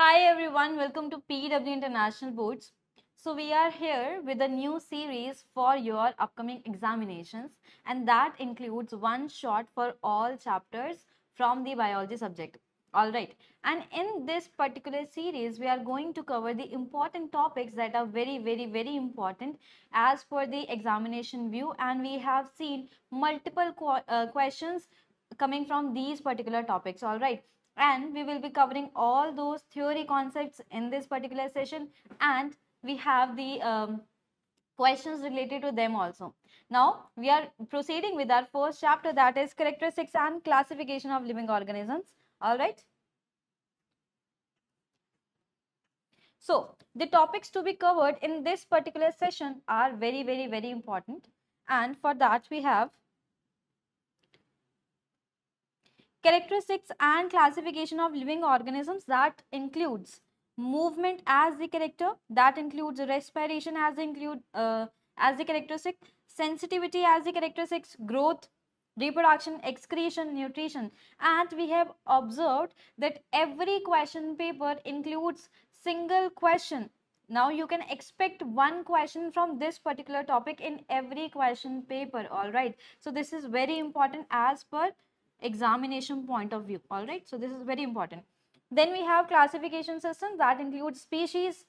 Hi everyone, welcome to PW International Boards. So we are here with a new series for your upcoming examinations, and that includes one shot for all chapters from the biology subject. Alright, and in this particular series we are going to cover the important topics that are very important as per the examination view, and we have seen multiple questions coming from these particular topics. Alright, and we will be covering all those theory concepts in this particular session, and we have the questions related to them also. Now we are proceeding with our first chapter, that is characteristics and classification of living organisms. All right, so the topics to be covered in this particular session are very important, and for that we have characteristics and classification of living organisms, that includes movement as the character, that includes respiration as the characteristic, sensitivity as the characteristics, growth, reproduction, excretion, nutrition. And we have observed that every question paper includes single question. Now you can expect one question from this particular topic in every question paper. All right, so this is very important as per examination point of view. All right, so this is very important. Then we have classification system, that includes species,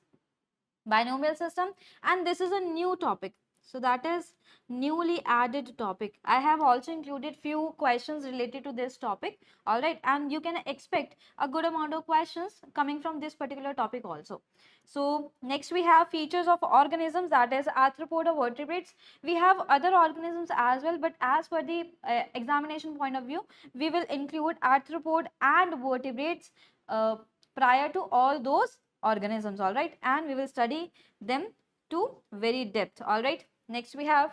binomial system, and this is a new topic, so that is newly added topic. I have also included few questions related to this topic. All right, and you can expect a good amount of questions coming from this particular topic also. So next we have features of organisms, that is arthropoda vertebrates. We have other organisms as well, but as per the examination point of view, we will include arthropod and vertebrates prior to all those organisms. All right, and we will study them to very depth. All right, next we have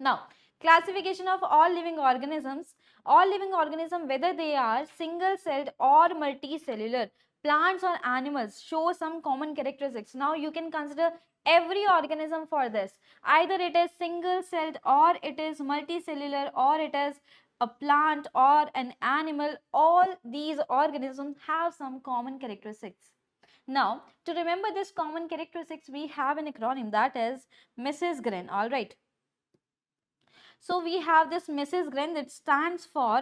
now classification of all living organisms. All living organisms, whether they are single celled or multicellular, plants or animals, show some common characteristics. Now you can consider every organism for this, either it is single celled or it is multicellular or it is a plant or an animal. All these organisms have some common characteristics. Now, to remember this common characteristics, we have an acronym, that is Mrs. Gren. All right. So we have this Mrs. Gren, that stands for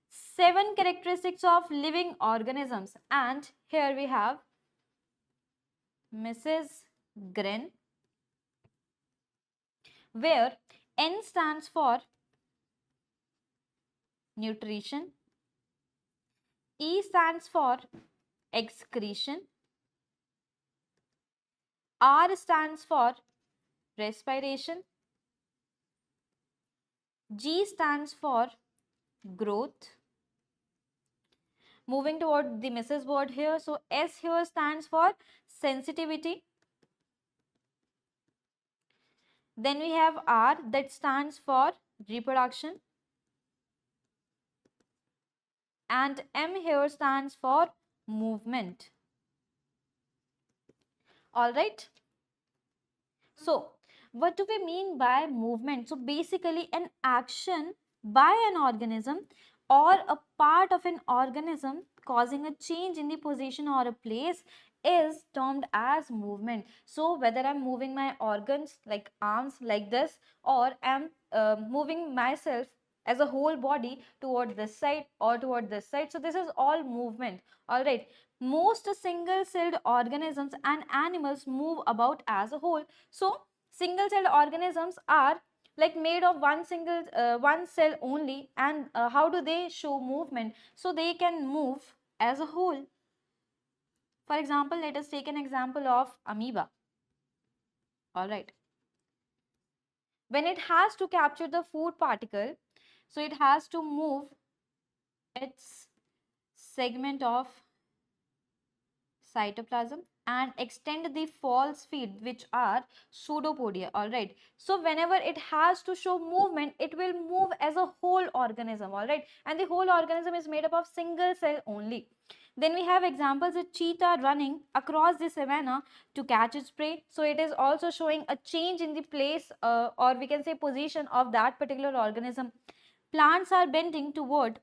7 characteristics of living organisms. And here we have Mrs. Gren, where N stands for nutrition, E stands for excretion, R stands for respiration, G stands for growth. Moving toward the Mrs. word here, so S here stands for sensitivity. Then we have R, that stands for reproduction, and M here stands for movement. All right. So what do we mean by movement? So basically an action by an organism or a part of an organism causing a change in the position or a place is termed as movement. So whether I'm moving my organs like arms like this, or I'm moving myself as a whole body toward this side or toward this side, so this is all movement. All right, most single celled organisms and animals move about as a whole. So single celled organisms are like made of one cell only, and how do they show movement? So they can move as a whole. For example, let us take an example of amoeba. All right, when it has to capture the food particle, so it has to move its segment of cytoplasm and extend the false feet, which are pseudopodia. All right, so whenever it has to show movement, it will move as a whole organism. All right, and the whole organism is made up of single cell only. Then we have examples of cheetah running across the savanna to catch its prey. So it is also showing a change in the place, or we can say position of that particular organism. Plants are bending toward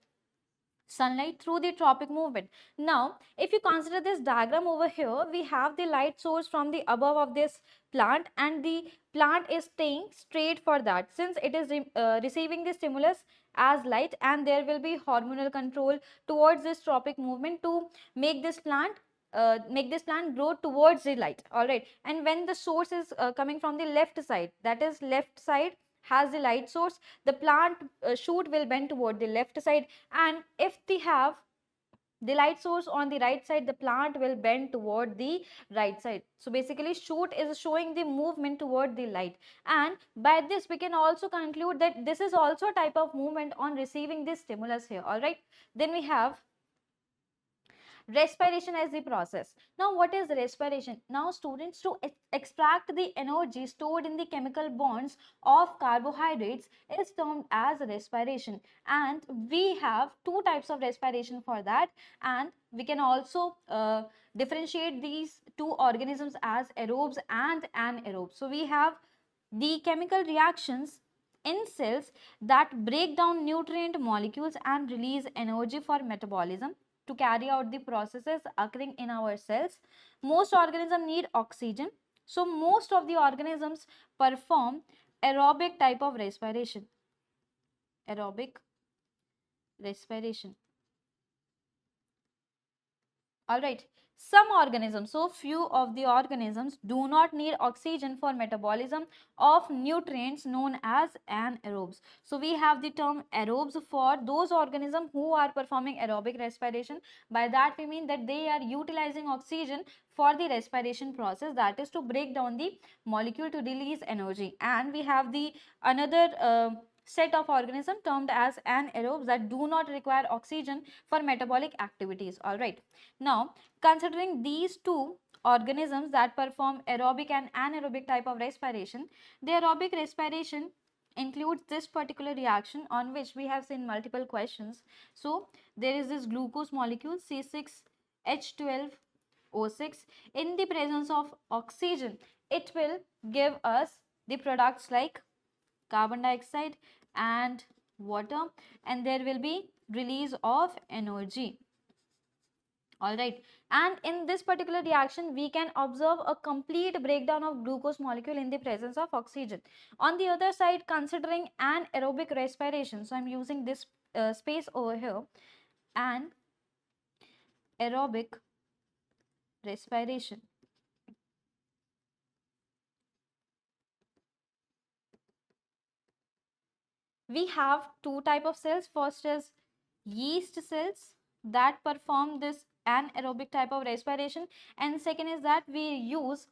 sunlight through the tropic movement. Now, if you consider this diagram over here, we have the light source from the above of this plant, and the plant is staying straight for that, since it is receiving the stimulus as light, and there will be hormonal control towards this tropic movement to make this plant grow towards the light. All right, and when the source is coming from the left side, that is left side has the light source, the plant shoot will bend toward the left side, and if they have the light source on the right side, the plant will bend toward the right side. So basically shoot is showing the movement toward the light, and by this we can also conclude that this is also a type of movement on receiving this stimulus here. All right, then we have respiration as the process. Now what is respiration? Now students, to extract the energy stored in the chemical bonds of carbohydrates is termed as respiration, and we have two types of respiration for that, and we can also differentiate these two organisms as aerobes and anaerobes. So we have the chemical reactions in cells that break down nutrient molecules and release energy for metabolism to carry out the processes occurring in our cells. Most organisms need oxygen. So most of the organisms perform aerobic type of respiration. Aerobic respiration. All right. Some organisms, so few of the organisms do not need oxygen for metabolism of nutrients known as anaerobes. So we have the term aerobes for those organisms who are performing aerobic respiration. By that we mean that they are utilizing oxygen for the respiration process, that is to break down the molecule to release energy. And we have the another set of organisms termed as anaerobes that do not require oxygen for metabolic activities. All right. Now, considering these two organisms that perform aerobic and anaerobic type of respiration, the aerobic respiration includes this particular reaction on which we have seen multiple questions. So, there is this glucose molecule C6H12O6. In the presence of oxygen, it will give us the products like carbon dioxide and water, and there will be release of energy. All right, and in this particular reaction we can observe a complete breakdown of glucose molecule in the presence of oxygen. On the other side, considering anaerobic respiration, so I'm using this space over here, and aerobic respiration. We have two type of cells. First is yeast cells that perform this anaerobic type of respiration, and second is that we use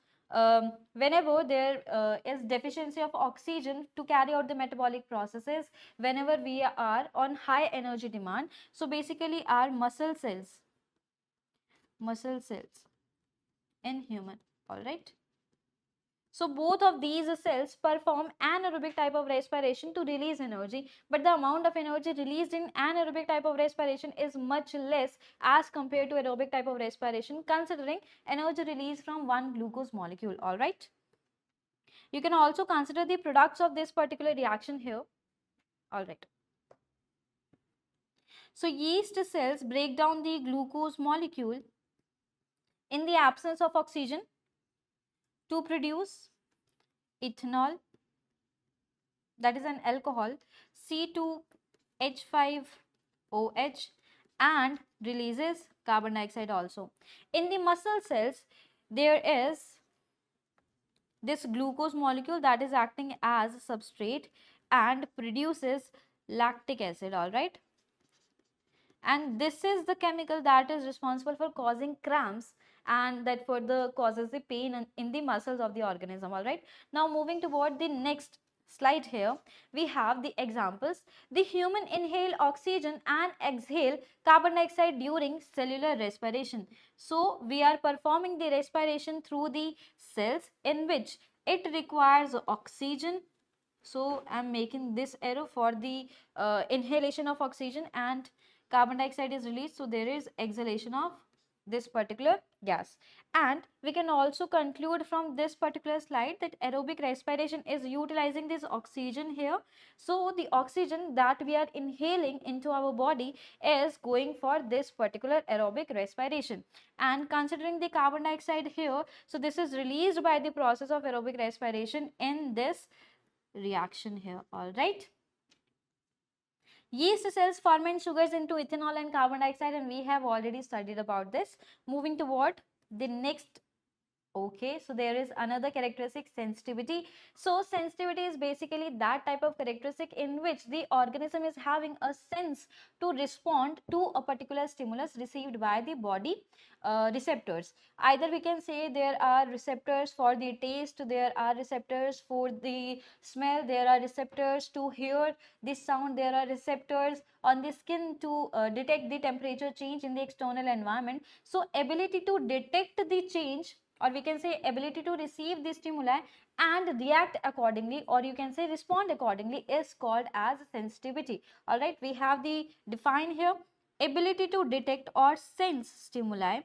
whenever there is deficiency of oxygen to carry out the metabolic processes, whenever we are on high energy demand. So basically our muscle cells in human. All right. So both of these cells perform anaerobic type of respiration to release energy, but the amount of energy released in anaerobic type of respiration is much less as compared to aerobic type of respiration, considering energy released from one glucose molecule. All right. You can also consider the products of this particular reaction here. All right. So yeast cells break down the glucose molecule in the absence of oxygen to produce ethanol, that is an alcohol, C2H5OH, and releases carbon dioxide also. In the muscle cells, there is this glucose molecule that is acting as substrate and produces lactic acid. All right. And this is the chemical that is responsible for causing cramps, and that further causes the pain in the muscles of the organism. All right. Now moving toward the next slide here, we have the examples. The human inhale oxygen and exhale carbon dioxide during cellular respiration. So we are performing the respiration through the cells in which it requires oxygen. So I'm making this arrow for the inhalation of oxygen, and carbon dioxide is released, so there is exhalation of this particular gas. And we can also conclude from this particular slide that aerobic respiration is utilizing this oxygen here. So the oxygen that we are inhaling into our body is going for this particular aerobic respiration. And considering the carbon dioxide here, so this is released by the process of aerobic respiration in this reaction here. All right. Yeast cells ferment sugars into ethanol and carbon dioxide, and we have already studied about this. Moving toward the next. Okay, so there is another characteristic, sensitivity. So sensitivity is basically that type of characteristic in which the organism is having a sense to respond to a particular stimulus received by the body receptors. Either we can say there are receptors for the taste, there are receptors for the smell, there are receptors to hear the sound, there are receptors on the skin to detect the temperature change in the external environment. So ability to detect the change, or we can say ability to receive the stimuli and react accordingly, or you can say respond accordingly, is called as sensitivity. All right, we have the define here, ability to detect or sense stimuli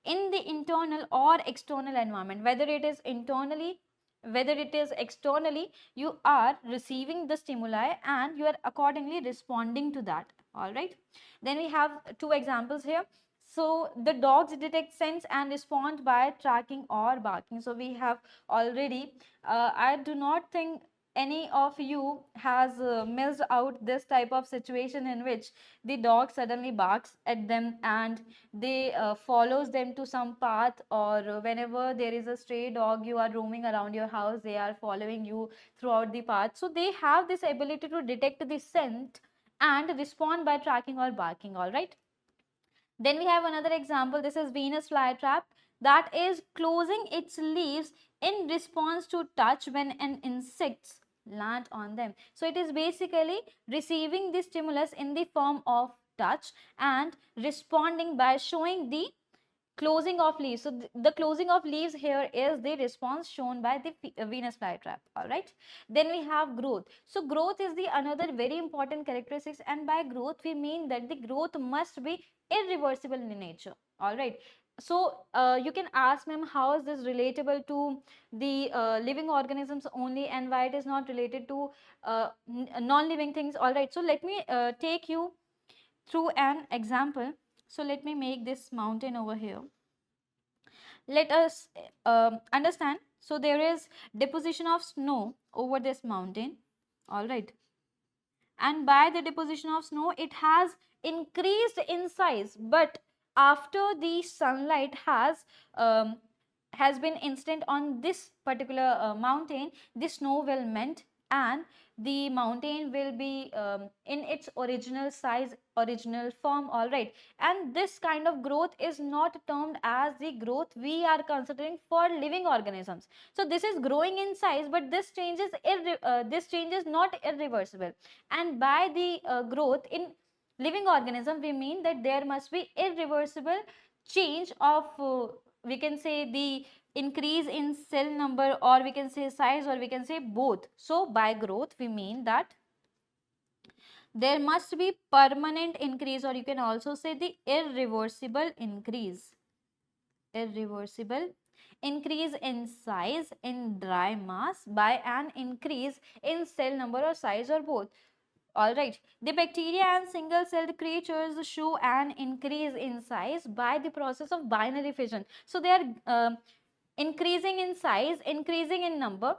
in the internal or external environment, whether it is internally, whether it is externally, you are receiving the stimuli and you are accordingly responding to that. All right, then we have two examples here. So the dogs detect sense and respond by tracking or barking. So we have already, I do not think any of you has missed out this type of situation in which the dog suddenly barks at them and they follows them to some path, or whenever there is a stray dog, you are roaming around your house, they are following you throughout the path. So they have this ability to detect the scent and respond by tracking or barking. All right, then we have another example. This is Venus flytrap that is closing its leaves in response to touch when an insect land on them. So it is basically receiving the stimulus in the form of touch and responding by showing the closing of leaves. So the closing of leaves here is the response shown by the Venus flytrap. All right, then we have growth. So growth is the another very important characteristics, and by growth we mean that the growth must be irreversible in nature. All right, so you can ask, ma'am, how is this relatable to the living organisms only, and why it is not related to non-living things? All right, so let me take you through an example. So let me make this mountain over here. Let us understand. So there is deposition of snow over this mountain. All right, and by the deposition of snow it has increased in size, but after the sunlight um, has been instant on this particular mountain, the snow will melt and the mountain will be in its original size, original form. All right, and this kind of growth is not termed as the growth we are considering for living organisms. So this is growing in size, but this change is not irreversible. And by the growth in living organism, we mean that there must be irreversible change of we can say the increase in cell number, or we can say size, or we can say both. So by growth we mean that there must be permanent increase, or you can also say the irreversible increase, irreversible increase in size in dry mass by an increase in cell number or size, or both. All right, the bacteria and single celled creatures show an increase in size by the process of binary fission. So they are increasing in size, increasing in number.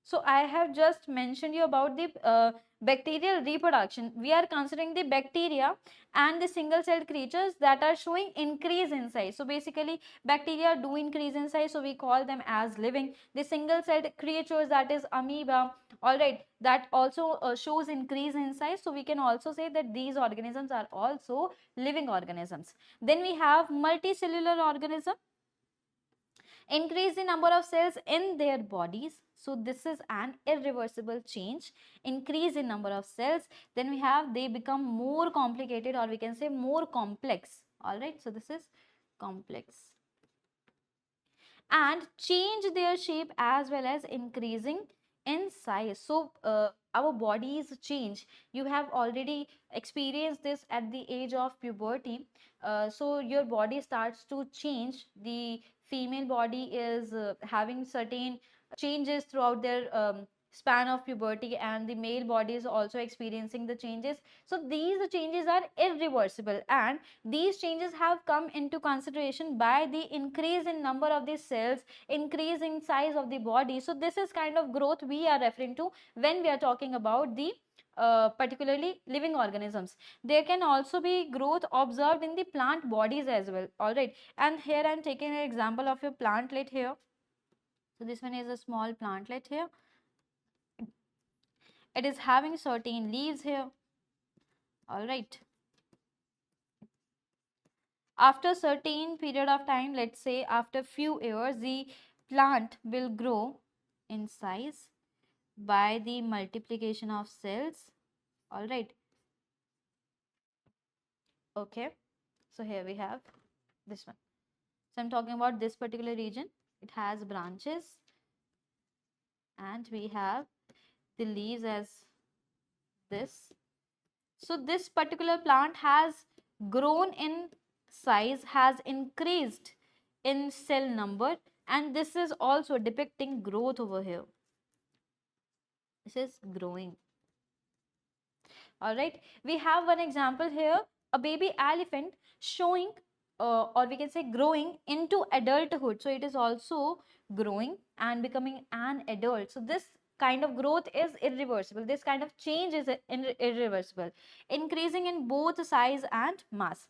So I have just mentioned you about the bacterial reproduction. We are considering the bacteria and the single celled creatures that are showing increase in size. So basically bacteria do increase in size, so we call them as living. The single celled creatures, that is amoeba, all right, that also shows increase in size, so we can also say that these organisms are also living organisms. Then we have multicellular organism, increase the number of cells in their bodies. So this is an irreversible change, increase in number of cells. Then we have they become more complicated, or we can say more complex. All right, so this is complex, and change their shape as well as increasing in size. So our bodies change. You have already experienced this at the age of puberty. So your body starts to change. The female body is having certain changes throughout their span of puberty, and the male body is also experiencing the changes. So these changes are irreversible, and these changes have come into consideration by the increase in number of the cells, increase in size of the body. So this is kind of growth we are referring to when we are talking about the particularly living organisms. There can also be growth observed in the plant bodies as well. All right, and here I am taking an example of a plantlet here. So this one is a small plantlet here. It is having certain leaves here. All right. After certain period of time, let's say after few years, the plant will grow in size by the multiplication of cells. All right. Okay. So here we have this one. So I'm talking about this particular region. It has branches, and we have the leaves as this. So this particular plant has grown in size, has increased in cell number, and this is also depicting growth over here. This is growing. All right, we have one example here, a baby elephant showing or we can say growing into adulthood. So it is also growing and becoming an adult. So this kind of growth is irreversible. This kind of change is irreversible, increasing in both size and mass.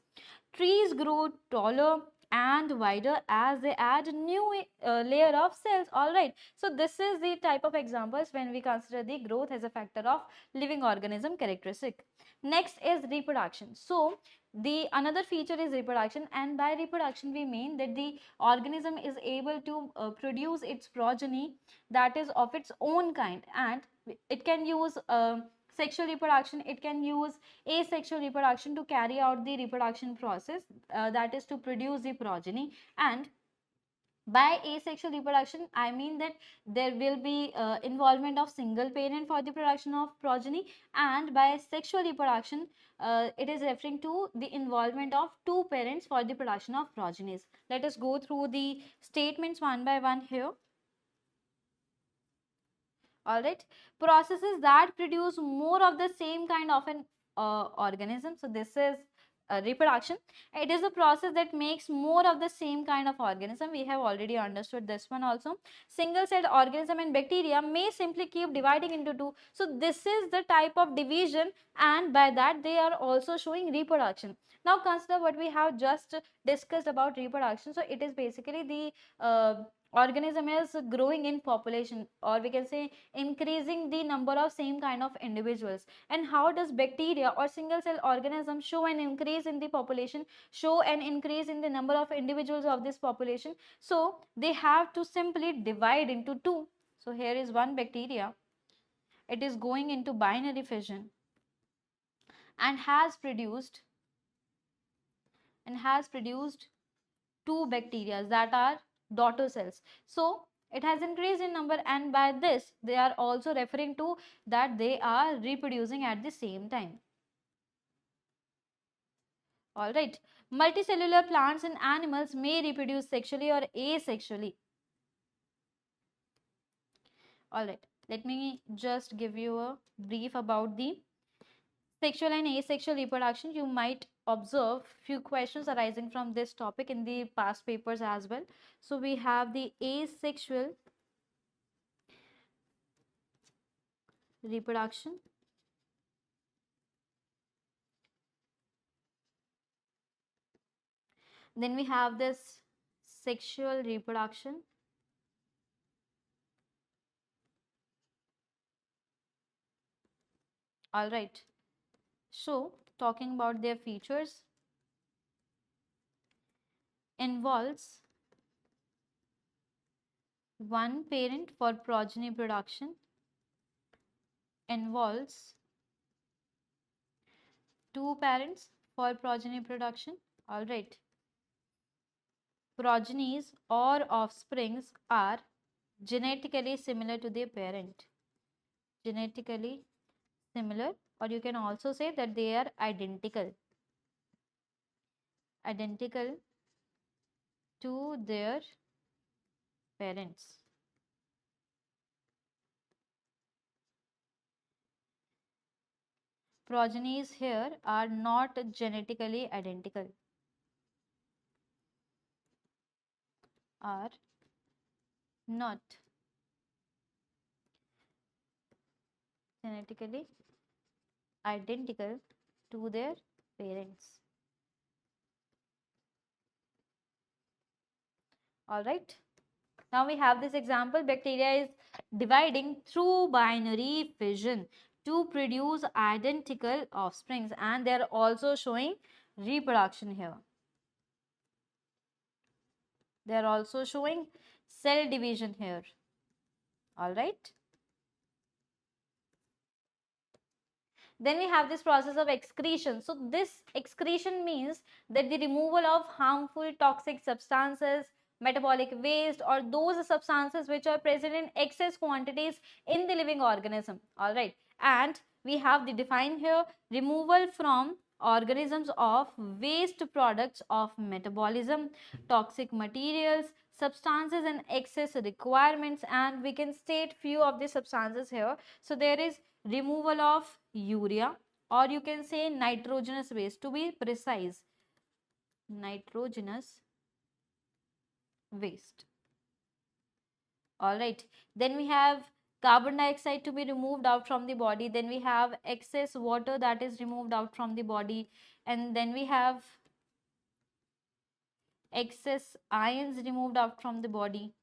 Trees grow taller and wider as they add new layer of cells. All right, so this is the type of examples when we consider the growth as a factor of living organism characteristic. Next is reproduction. So the another feature is reproduction, and by reproduction we mean that the organism is able to produce its progeny that is of its own kind, and it can use sexual reproduction, it can use asexual reproduction to carry out the reproduction process, that is to produce the progeny. And by asexual reproduction, I mean that there will be involvement of single parent for the production of progeny, and by sexual reproduction, it is referring to the involvement of two parents for the production of progenies. Let us go through the statements one by one here. All right, processes that produce more of the same kind of an organism. So this is reproduction. It is a process that makes more of the same kind of organism. We have already understood this one also. Single celled organism and bacteria may simply keep dividing into two. So this is the type of division, and by that they are also showing reproduction. Now consider what we have just discussed about reproduction. So it is basically the organism is growing in population, or we can say increasing the number of same kind of individuals. And how does bacteria or single cell organism show an increase in the population, show an increase in the number of individuals of this population? So they have to simply divide into two. So here is one bacteria, it is going into binary fission and has produced two bacteria that are daughter cells. So it has increased in number, and by this they are also referring to that they are reproducing at the same time. All right, multicellular plants and animals may reproduce sexually or asexually. All right, let me just give you a brief about the sexual and asexual reproduction. You might observe few questions arising from this topic in the past papers as well. So we have the asexual reproduction, then we have this sexual reproduction, all right. So talking about their features, involves one parent for progeny production, involves two parents for progeny production. All right, progenies or offsprings are genetically similar to their parent, genetically similar, or you can also say that they are identical to their parents. Progenies here are not genetically identical, are not genetically identical to their parents. All right. Now we have this example. Bacteria is dividing through binary fission to produce identical offsprings, and they are also showing reproduction here. They are also showing cell division here. All right. Then we have this process of excretion. So this excretion means that the removal of harmful toxic substances, metabolic waste, or those substances which are present in excess quantities in the living organism. All right. And we have the defined here, removal from organisms of waste products of metabolism, toxic materials, substances and excess requirements, and we can state few of the substances here. So there is removal of urea, or you can say nitrogenous waste, to be precise, nitrogenous waste. All right. Then we have carbon dioxide to be removed out from the body. Then we have excess water that is removed out from the body. And then we have excess ions removed out from the body.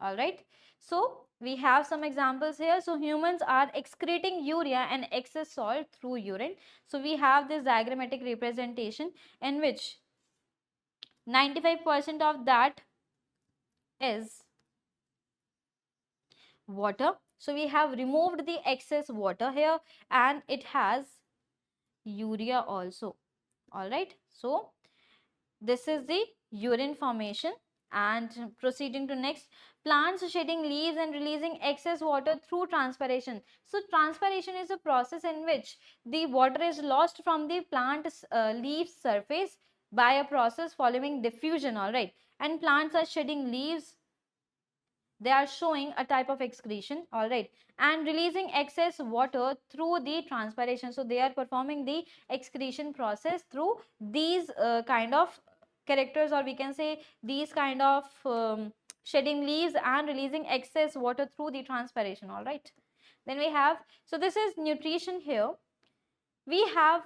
All right. So we have some examples here. So humans are excreting urea and excess salt through urine. So we have this diagrammatic representation in which 95% of that is water. So we have removed the excess water here, and it has urea also. All right. So this is the urine formation. And proceeding to next, plants shedding leaves and releasing excess water through transpiration. So transpiration is a process in which the water is lost from the plant's leaf surface by a process following diffusion. All right. And plants are shedding leaves, they are showing a type of excretion. All right. And releasing excess water through the transpiration. So they are performing the excretion process through these kind of characters, or we can say these kind of shedding leaves and releasing excess water through the transpiration. All right. Then we have, so this is nutrition here. We have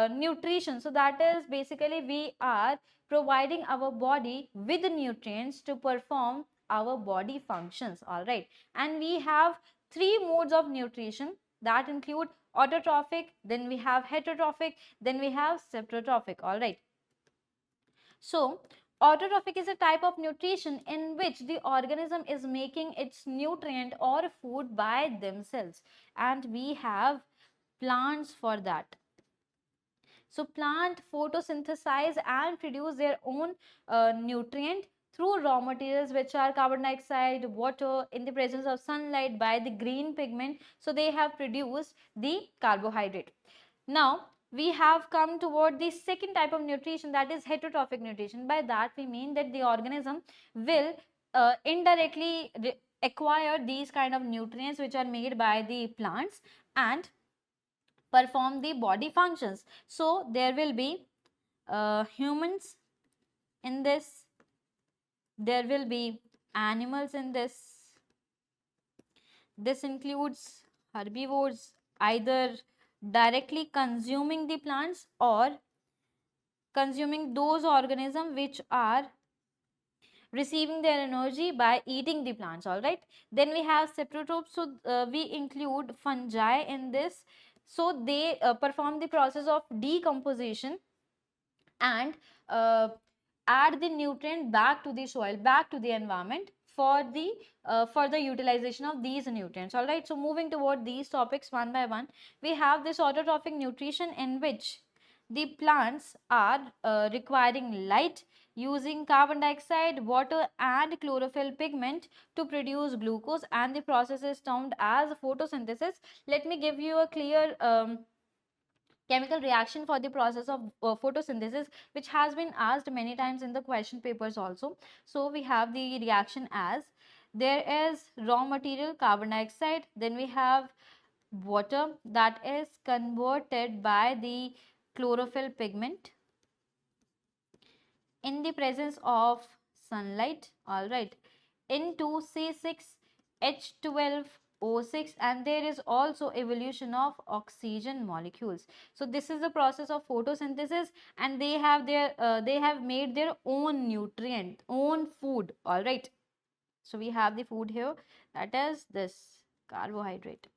nutrition. So that is basically we are providing our body with nutrients to perform our body functions. All right. And we have three modes of nutrition that include autotrophic, then we have heterotrophic, then we have saprotrophic. All right. So autotrophic is a type of nutrition in which the organism is making its nutrient or food by themselves, and we have plants for that. So plant photosynthesize and produce their own nutrient through raw materials, which are carbon dioxide, water, in the presence of sunlight by the green pigment. So they have produced the carbohydrate. Now we have come toward the second type of nutrition, that is heterotrophic nutrition. By that we mean that the organism will indirectly acquire these kind of nutrients which are made by the plants and perform the body functions. So there will be humans in this, there will be animals in this. This includes herbivores, either directly consuming the plants or consuming those organisms which are receiving their energy by eating the plants. All right. Then we have saprotrophs. So we include fungi in this. So they perform the process of decomposition and add the nutrient back to the soil, back to the environment for the further utilization of these nutrients. All right. So moving toward these topics one by one, we have this autotrophic nutrition in which the plants are requiring light, using carbon dioxide, water and chlorophyll pigment to produce glucose, and the process is termed as photosynthesis. Let me give you a clear chemical reaction for the process of photosynthesis, which has been asked many times in the question papers also. So we have the reaction as, there is raw material carbon dioxide, then we have water that is converted by the chlorophyll pigment in the presence of sunlight, all right, into C6H12O6, and there is also evolution of oxygen molecules. So this is the process of photosynthesis, and they have made their own nutrient, own food, all right. So we have the food here, that is this carbohydrate.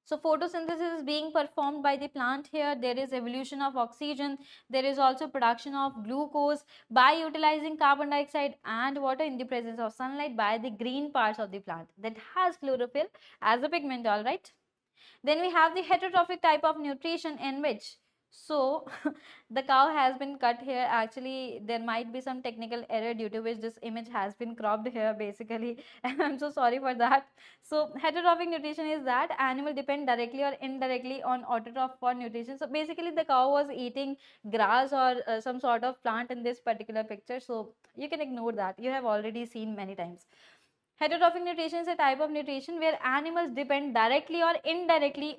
So photosynthesis is being performed by the plant here. There is evolution of oxygen. There is also production of glucose by utilizing carbon dioxide and water in the presence of sunlight by the green parts of the plant that has chlorophyll as a pigment, all right. Then we have the heterotrophic type of nutrition, in which, so the cow has been cut here. Actually, there might be some technical error due to which this image has been cropped here basically, and I'm so sorry for that. So heterotrophic nutrition is that animal depend directly or indirectly on autotroph for nutrition. So basically the cow was eating grass or some sort of plant in this particular picture, so you can ignore that. You have already seen many times. Heterotrophic nutrition is a type of nutrition where animals depend directly or indirectly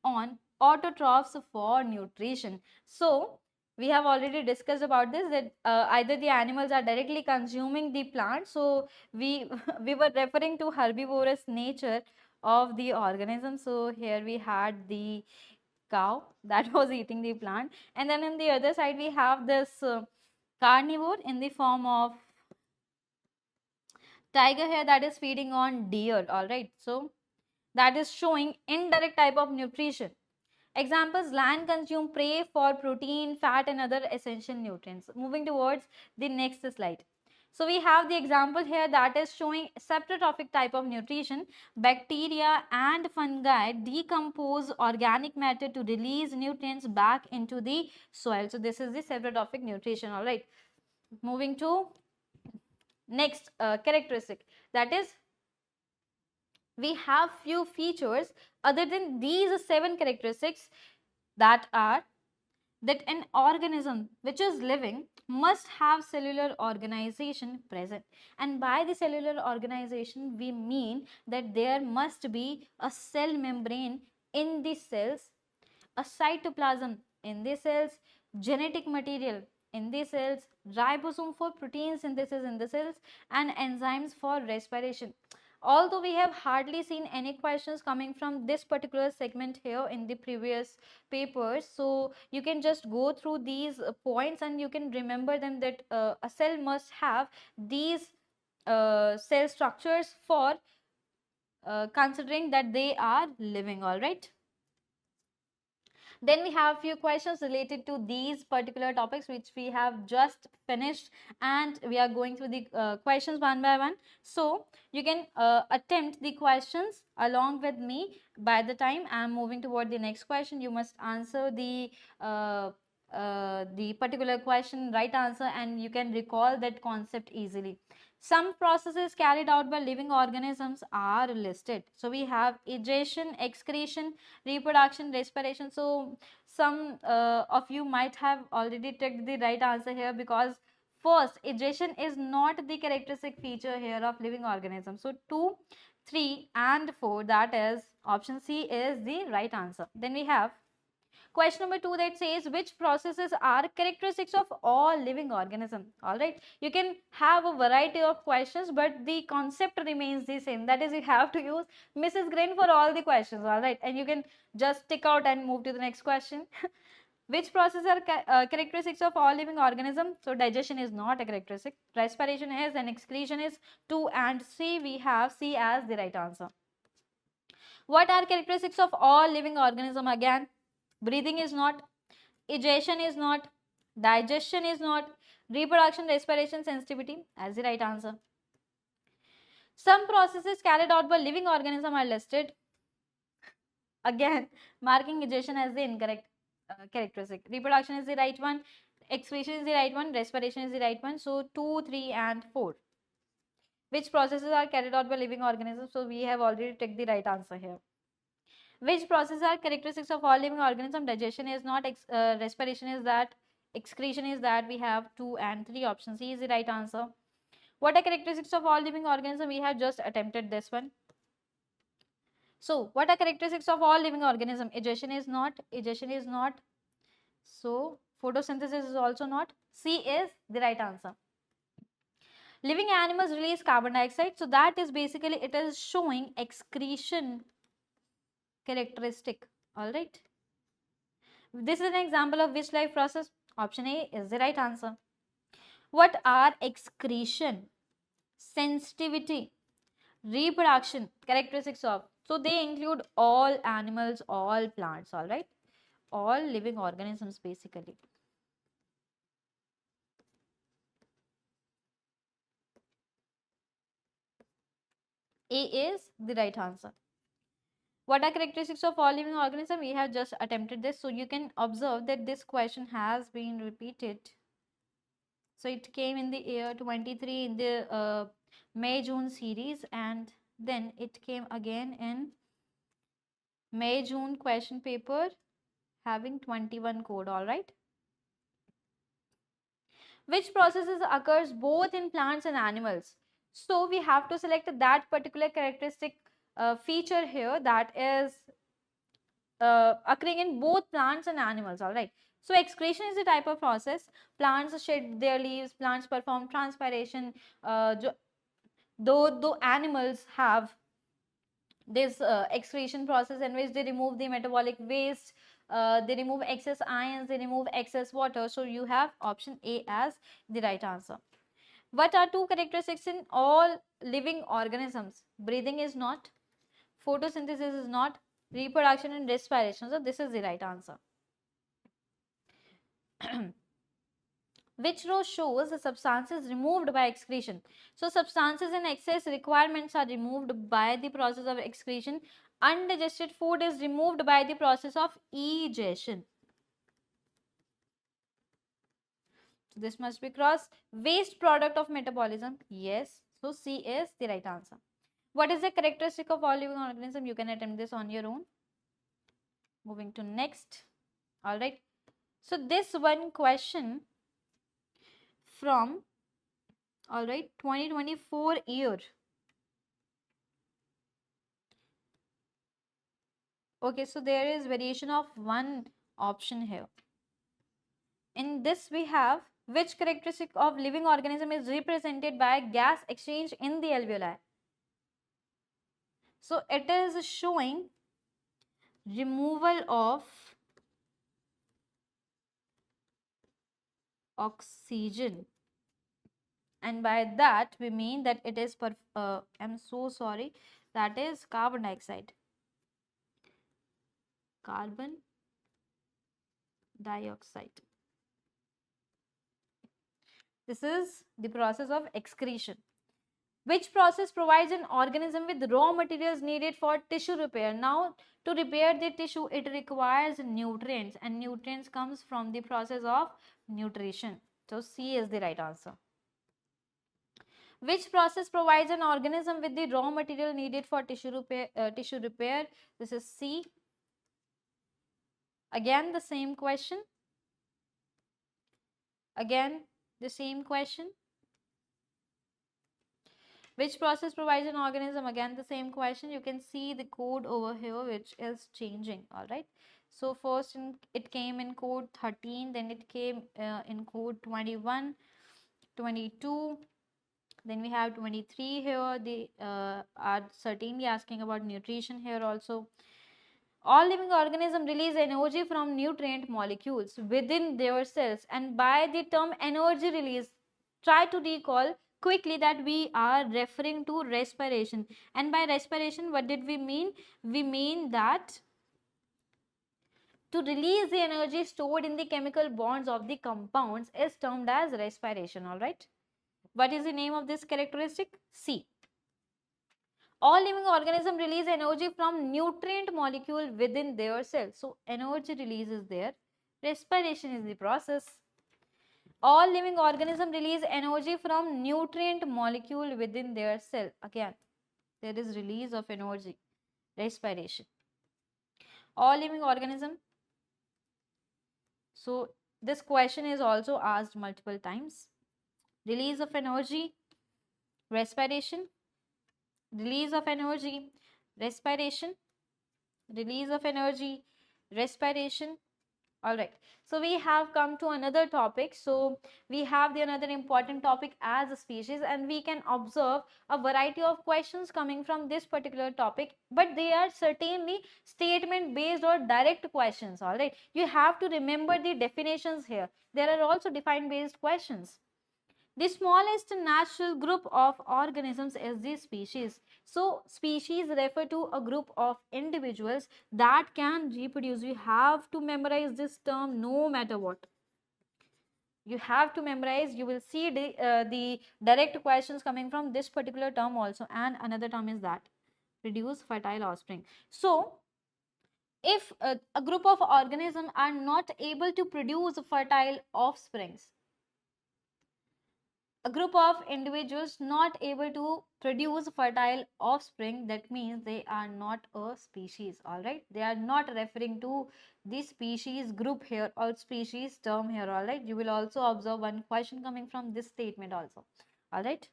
on autotrophs for nutrition. So we have already discussed about this, that either the animals are directly consuming the plant. So we we were referring to herbivorous nature of the organism. So here we had the cow that was eating the plant, and then on the other side we have this carnivore in the form of tiger here that is feeding on deer, all right. So that is showing indirect type of nutrition. Examples: land consume prey for protein, fat and other essential nutrients. Moving towards the next slide. So we have the example here that is showing saprotrophic type of nutrition. Bacteria and fungi decompose organic matter to release nutrients back into the soil. So this is the saprotrophic nutrition, all right. Moving to next characteristic, that is, we have few features other than these 7 characteristics, that are that an organism which is living must have cellular organization present. And by the cellular organization we mean that there must be a cell membrane in the cells, a cytoplasm in the cells, genetic material in the cells, ribosome for protein synthesis in the cells, and enzymes for respiration. Although we have hardly seen any questions coming from this particular segment here in the previous papers, so you can just go through these points and you can remember them, that a cell must have these cell structures for considering that they are living, all right. Then we have few questions related to these particular topics which we have just finished, and we are going through the questions one by one. So you can attempt the questions along with me. By the time I am moving toward the next question, you must answer the particular question right answer, and you can recall that concept easily. Some processes carried out by living organisms are listed. So we have egestion, excretion, reproduction, respiration. So some of you might have already checked the right answer here, because first, egestion is not the characteristic feature here of living organisms. So 2, 3 and 4, that is option C is the right answer. Then we have question number 2 that says, which processes are characteristics of all living organisms, all right. You can have a variety of questions, but the concept remains the same, that is, you have to use Mrs. Green for all the questions, all right, and you can just tick out and move to the next question. Which processes are characteristics of all living organisms? So digestion is not a characteristic, respiration is, and excretion is. 2 and 3, we have C as the right answer. What are characteristics of all living organism? Again, breathing is not, egestion is not, digestion is not, reproduction, respiration, sensitivity as the right answer. Some processes carried out by living organism are listed. Again, marking egestion as the incorrect characteristic. Reproduction is the right one, excretion is the right one, respiration is the right one. So 2, 3 and 4. Which processes are carried out by living organisms? So we have already taken the right answer here. Which processes are characteristics of all living organisms? Digestion is not, respiration is that, excretion is that. We have 2 and 3. Option C is the right answer. What are characteristics of all living organisms? We have just attempted this one. So what are characteristics of all living organism? Egestion is not, egestion is not. So photosynthesis is also not. C is the right answer. Living animals release carbon dioxide. So that is basically, it is showing excretion characteristic. All right. This is an example of which life process? Option A is the right answer. What are excretion, sensitivity, reproduction characteristics of? So they include all animals, all plants, all right, all living organisms basically. A is the right answer. What are characteristics of all living organisms? We have just attempted this, so you can observe that this question has been repeated. So it came in the year 23 in the May June series, and then it came again in May June question paper having 21 code. All right. Which processes occurs both in plants and animals? So we have to select that particular characteristic feature here that is occurring in both plants and animals. All right. So excretion is a type of process. Plants shed their leaves, plants perform transpiration. Though animals have this excretion process in which they remove the metabolic waste, they remove excess ions, they remove excess water. So you have option A as the right answer. What are two characteristics in all living organisms? Breathing is not, photosynthesis is not, reproduction and respiration. So this is the right answer. Which row shows the substances removed by excretion? So substances in excess requirements are removed by the process of excretion. Undigested food is removed by the process of egestion. So this must be cross. Waste product of metabolism. Yes. So C is the right answer. What is the characteristic of all living organism? You can attempt this on your own. Moving to next. All right. So this one question from, all right, 2024 year. Okay, so there is variation of one option here. In this we have, which characteristic of living organism is represented by gas exchange in the alveoli? So it is showing removal of oxygen, and by that we mean that it is I'm so sorry, that is carbon dioxide. Carbon dioxide. This is the process of excretion. Which process provides an organism with raw materials needed for tissue repair? Now, to repair the tissue, it requires nutrients, and nutrients comes from the process of nutrition. So C is the right answer. Which process provides an organism with the raw material needed for tissue repair? This is C. Again, the same question. Again, the same question. Which process provides an organism? Again, the same question. You can see the code over here, which is changing. All right. So first it came in code 13, then it came in code 21, 22. Then we have 23 here. They are certainly asking about nutrition here also. All living organisms release energy from nutrient molecules within their cells, and by the term energy release, try to recall quickly that we are referring to respiration. And by respiration, what did we mean? We mean that to release the energy stored in the chemical bonds of the compounds is termed as respiration. All right. What is the name of this characteristic? C. All living organisms release energy from nutrient molecule within their cell. So energy release is there. Respiration is the process. All living organisms release energy from nutrient molecule within their cell. Again, there is release of energy. Respiration. All living organism. So this question is also asked multiple times. Release of energy, respiration, release of energy, respiration, release of energy, respiration. All right. So we have come to another topic. So we have the another important topic as a species, and we can observe a variety of questions coming from this particular topic, but they are certainly statement based or direct questions. All right. You have to remember the definitions here. There are also define based questions. The smallest natural group of organisms is the species. So, species refer to a group of individuals that can reproduce. You have to memorize this term no matter what. You have to memorize. You will see the direct questions coming from this particular term also. And another term is that produce fertile offspring. So, if a group of organisms are not able to produce fertile offsprings, a group of individuals not able to produce fertile offspring, that means they are not a species. All right, they are not referring to the species group here or species term here. All right, you will also observe one question coming from this statement also. All right,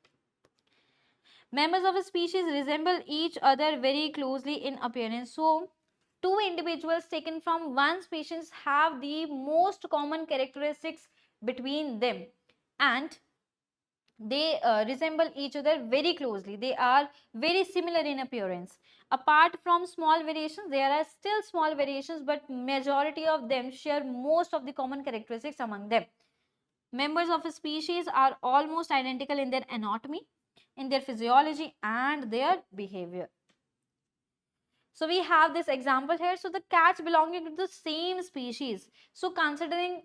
members of a species resemble each other very closely in appearance. So two individuals taken from one species have the most common characteristics between them, and they resemble each other very closely. They are very similar in appearance. Apart from small variations, there are still small variations, but majority of them share most of the common characteristics among them. Members of a species are almost identical in their anatomy, in their physiology, and their behavior. So we have this example here. So the cats belonging to the same species. So considering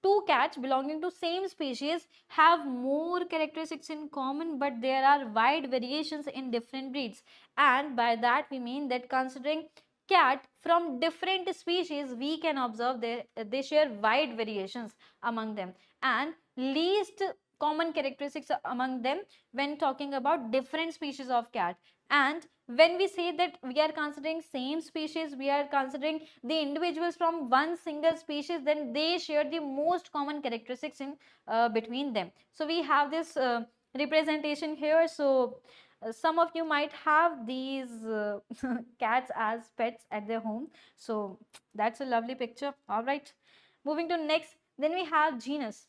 two cats belonging to same species have more characteristics in common, but there are wide variations in different breeds. And by that we mean that considering cat from different species, we can observe they share wide variations among them, and least common characteristics among them when talking about different species of cat. And when we say that we are considering same species, we are considering the individuals from one single species, then they share the most common characteristics in between them. So we have this representation here. So some of you might have these cats as pets at their home. So that's a lovely picture. All right, moving to next, then we have genus.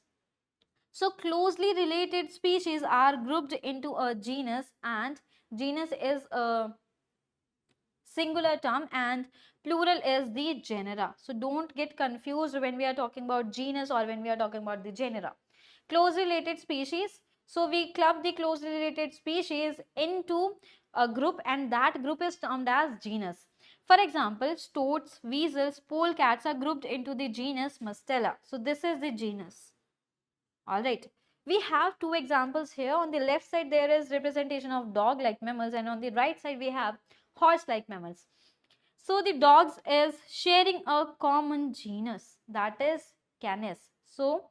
So closely related species are grouped into a genus, and genus is a singular term and plural is the genera. So don't get confused when we are talking about genus or when we are talking about the genera. Closely related species. So we club the closely related species into a group, and that group is termed as genus. For example, stoats, weasels, polecats are grouped into the genus Mustela. So this is the genus. All right. We have two examples here. On the left side, there is representation of dog-like mammals, and on the right side, we have horse-like mammals. So the dogs is sharing a common genus, that is Canis. So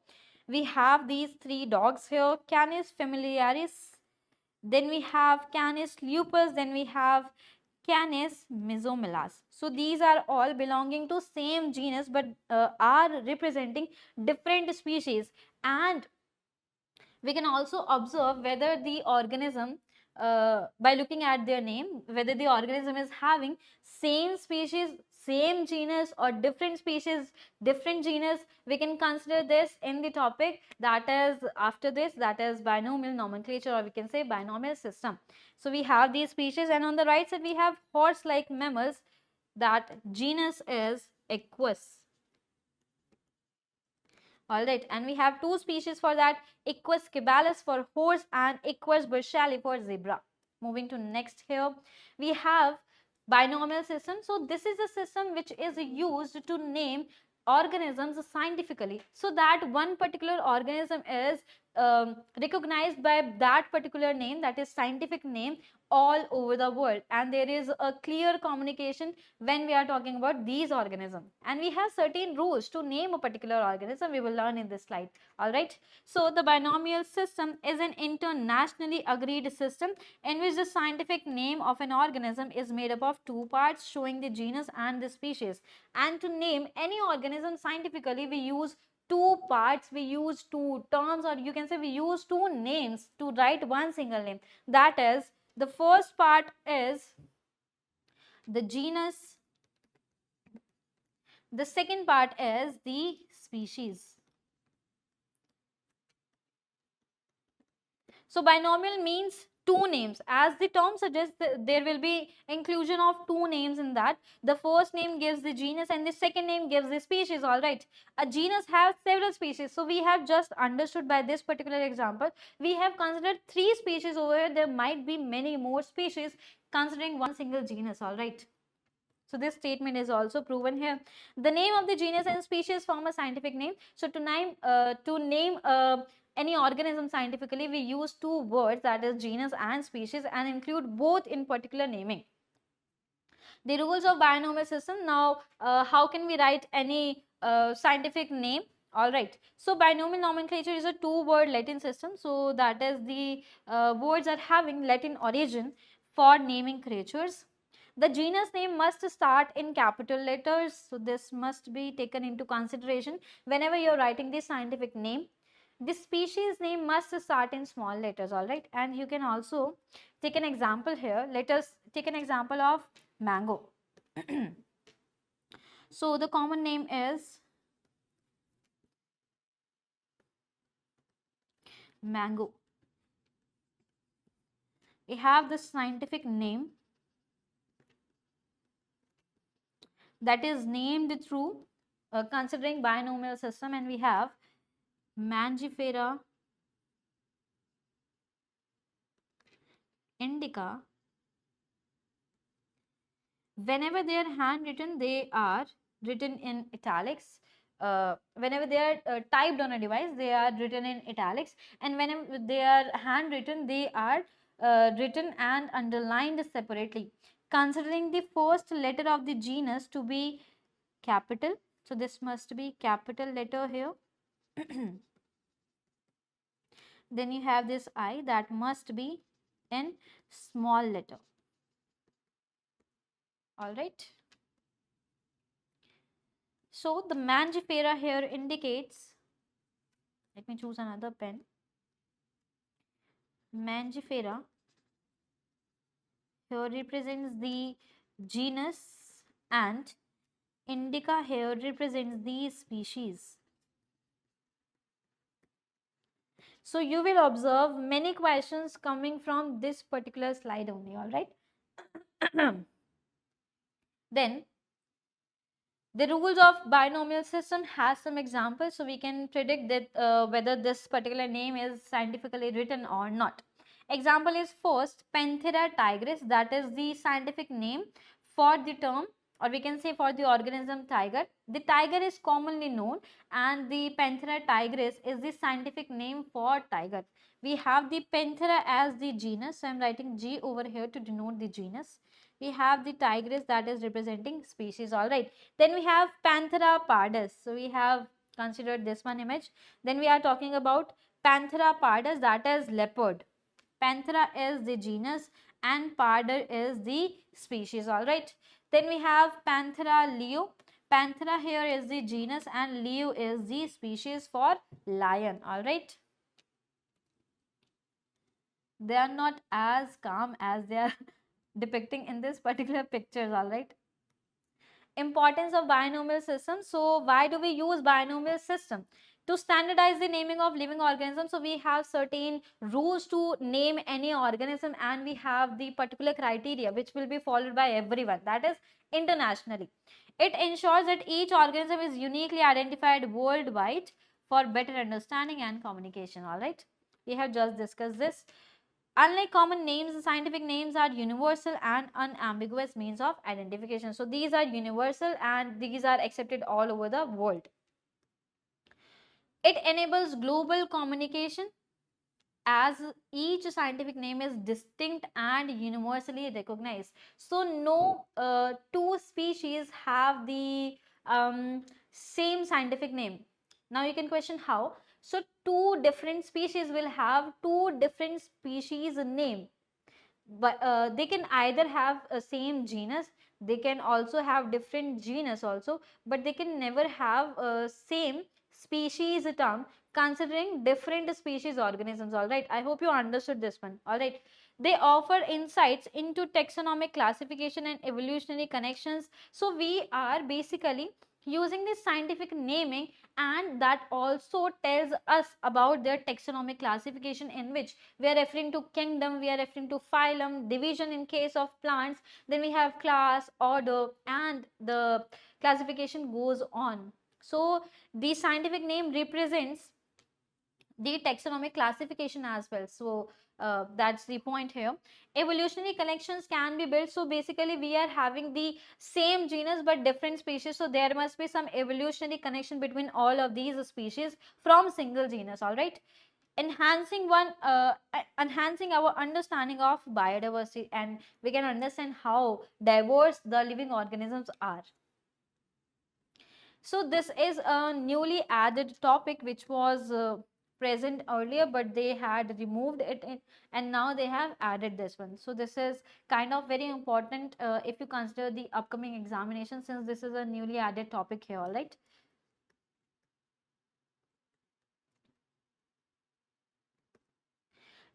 we have these three dogs here: Canis familiaris, then we have Canis lupus, then we have Canis mesomelas. So these are all belonging to same genus, but are representing different species. And we can also observe whether the organism, by looking at their name, whether the organism is having same species, same genus, or different species, different genus. We can consider this in the topic that is after this, that is binomial nomenclature, or we can say binomial system. So we have these species, and on the right side we have horse-like mammals. That genus is Equus. All right, and we have two species for that: Equus caballus for horse and Equus burchali for zebra. Moving to next here, we have binomial system. So this is a system which is used to name organisms scientifically, so that one particular organism is recognized by that particular name, that is scientific name, all over the world, and there is a clear communication when we are talking about these organisms. And we have certain rules to name a particular organism, we will learn in this slide. All right, so the binomial system is an internationally agreed system in which the scientific name of an organism is made up of two parts showing the genus and the species. And to name any organism scientifically, we use two parts, we use two terms, or you can say we use two names to write one single name. That is, the first part is the genus, the second part is the species. So binomial means two names. As the term suggests, there will be inclusion of two names in that. The first name gives the genus and the second name gives the species. All right. A genus has several species. So we have just understood by this particular example. We have considered three species over here. There might be many more species considering one single genus. All right. So this statement is also proven here. The name of the genus and species form a scientific name. So to name any organism scientifically, we use two words, that is genus and species, and include both in particular naming. The rules of binomial system. Now, how can we write any scientific name? All right. So binomial nomenclature is a two-word Latin system. So that is the words are having Latin origin for naming creatures. The genus name must start in capital letters. So this must be taken into consideration whenever you are writing the scientific name. The species name must start in small letters. All right. And you can also take an example here. Let us take an example of mango. So the common name is mango. We have the scientific name that is named through considering binomial system, and we have Mangifera indica. Whenever they are handwritten, they are written in italics. Whenever they are typed on a device, they are written in italics, and whenever they are handwritten, they are written and underlined separately, considering the first letter of the genus to be capital. So this must be capital letter here. Then you have this I, that must be in small letter. All right. So the Mangifera here indicates, let me choose another pen. Mangifera here represents the genus and indica here represents the species. So you will observe many questions coming from this particular slide only. All right. Then the rules of binomial system has some examples, so we can predict that whether this particular name is scientifically written or not. Example is first Panthera tigris, that is the scientific name for the term, or we can say for the organism tiger. The tiger is commonly known, and the Panthera tigris is the scientific name for tiger. We have the Panthera as the genus, so I am writing G over here to denote the genus. We have the tigris, that is representing species. All right. Then we have Panthera pardus. So we have considered this one image. Then we are talking about Panthera pardus, that is leopard. Panthera is the genus and pardus is the species. All right. Then we have Panthera leo. Panthera here is the genus and leo is the species for lion. All right. They are not as calm as they are depicting in this particular pictures. All right. Importance of binomial system. So why do we use binomial system? To standardize the naming of living organisms. So we have certain rules to name any organism, and we have the particular criteria which will be followed by everyone, that is internationally. It ensures that each organism is uniquely identified worldwide for better understanding and communication. All right, we have just discussed this. Unlike common names, scientific names are universal and unambiguous means of identification. So these are universal and these are accepted all over the world. It enables global communication. as each scientific name is distinct and universally recognized. So no two species have the same scientific name. Now you can question how. So two different species will have two different species name, but they can either have a same genus, they can also have different genus also, but they can never have a same species term considering different species organisms. All right, I hope you understood this one. All right, they offer insights into taxonomic classification and evolutionary connections. So we are basically using this scientific naming, and that also tells us about their taxonomic classification, in which we are referring to kingdom, we are referring to phylum, division in case of plants, then we have class, order, and the classification goes on. So the scientific name represents the taxonomic classification as well. So that's the point here. Evolutionary connections can be built. So basically we are having the same genus but different species, so there must be some evolutionary connection between all of these species from single genus. All right, enhancing our understanding of biodiversity, and we can understand how diverse the living organisms are. So this is a newly added topic which was present earlier, but they had removed it and now they have added this one. So this is kind of very important if you consider the upcoming examination, since this is a newly added topic here. All right.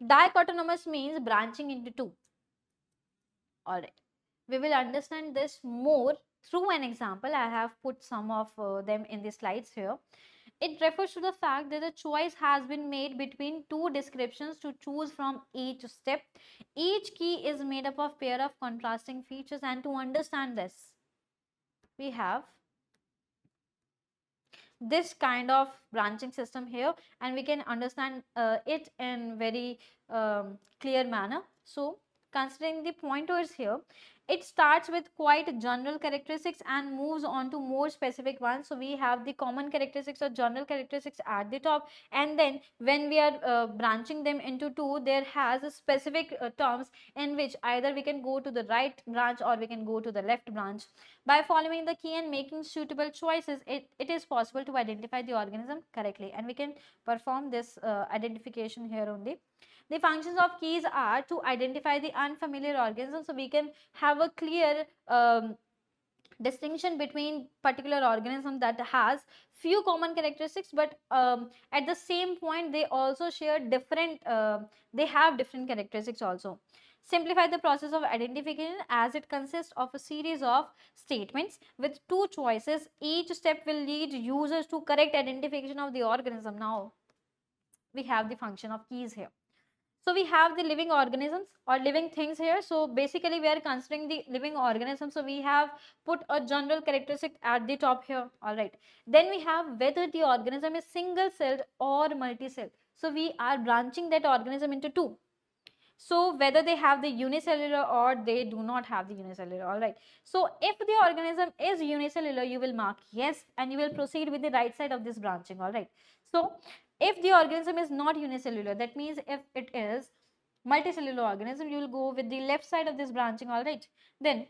Dichotomous means branching into two. All right. We will understand this more through an example. I have put some of them in the slides here. It refers to the fact that the choice has been made between two descriptions to choose from each step. Each key is made up of pair of contrasting features, and to understand this, we have this kind of branching system here, and we can understand it in very clear manner. So considering the pointers here, it starts with quite general characteristics and moves on to more specific ones. So we have the common characteristics or general characteristics at the top, and then when we are branching them into two, there has a specific terms in which either we can go to the right branch or we can go to the left branch. By following the key and making suitable choices, it is possible to identify the organism correctly, and we can perform this identification here only. The functions of keys are to identify the unfamiliar organism, so we can have a clear distinction between particular organism that has few common characteristics, but at the same point they also share different they have different characteristics also. Simplify the process of identification, as it consists of a series of statements with two choices. Each step will lead users to correct identification of the organism. Now we have the function of keys here. So we have the living organisms or living things here. So basically we are considering the living organisms. So we have put a general characteristic at the top here. All right. Then we have whether the organism is single celled or multi-celled. So we are branching that organism into two. So whether they have the unicellular or they do not have the unicellular. All right. So if the organism is unicellular, you will mark yes, and you will proceed with the right side of this branching. All right. So if the organism is not unicellular, that means if it is multicellular organism, you will go with the left side of this branching. All right. Then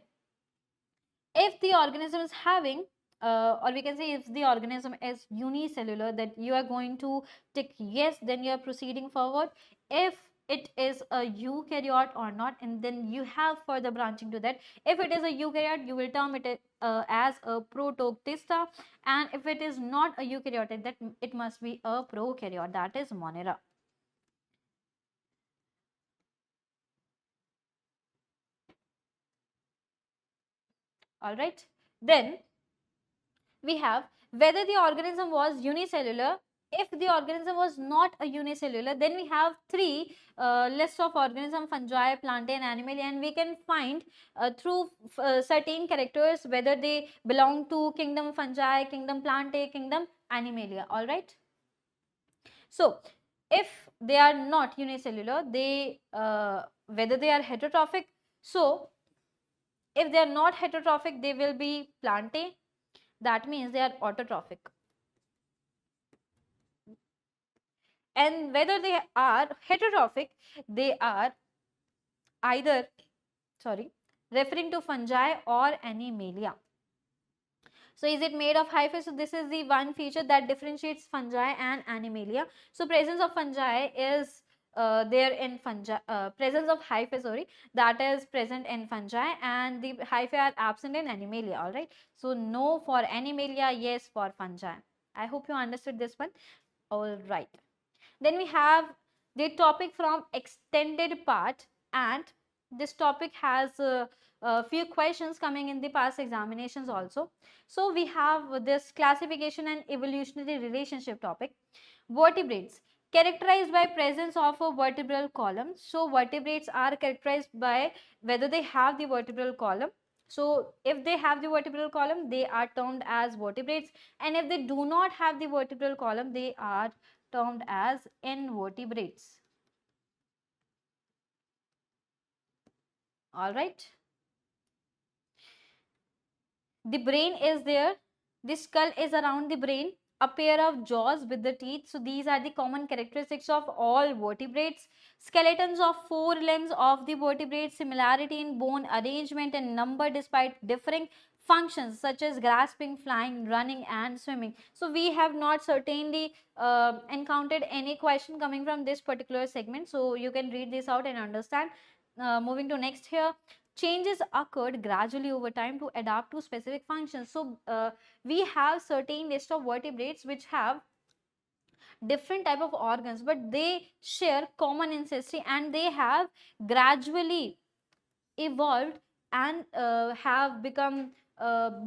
if the organism is having or we can say if the organism is unicellular, that you are going to tick yes, then you are proceeding forward. If it is a eukaryote or not, and then you have further branching to that. If it is a eukaryote, you will term it as a protoctista, and if it is not a eukaryote, that it must be a prokaryote, that is Monera. All right. Then we have whether the organism was unicellular. If the organism was not a unicellular, then we have three lists of organism: fungi, plantae, and animalia, and we can find through certain characters whether they belong to kingdom fungi, kingdom plantae, kingdom animalia. All right. So if they are not unicellular, they whether they are heterotrophic. So if they are not heterotrophic, they will be plantae. That means they are autotrophic. and whether they are heterotrophic, they are either, sorry, referring to fungi or animalia. So is it made of hyphae? So this is the one feature that differentiates fungi and animalia. So presence of fungi is there in fungi, presence of hyphae, sorry, that is present in fungi, and the hyphae are absent in animalia. All right. So no for animalia, yes for fungi. I hope you understood this one. All right. Then we have the topic from extended part, and this topic has a few questions coming in the past examinations also. So we have this classification and evolutionary relationship topic. Vertebrates characterized by presence of a vertebral column. So vertebrates are characterized by whether they have the vertebral column. So if they have the vertebral column, they are termed as vertebrates, and if they do not have the vertebral column, they are termed as invertebrates. All right. The brain is there. The skull is around the brain. A pair of jaws with the teeth. So these are the common characteristics of all vertebrates. Skeletons of four limbs of the vertebrates. Similarity in bone arrangement and number despite differing functions such as grasping, flying, running and swimming. So we have not certainly encountered any question coming from this particular segment. So you can read this out and understand. Moving to next here, changes occurred gradually over time to adapt to specific functions. So we have certain list of vertebrates which have different type of organs, but they share common ancestry and they have gradually evolved and have become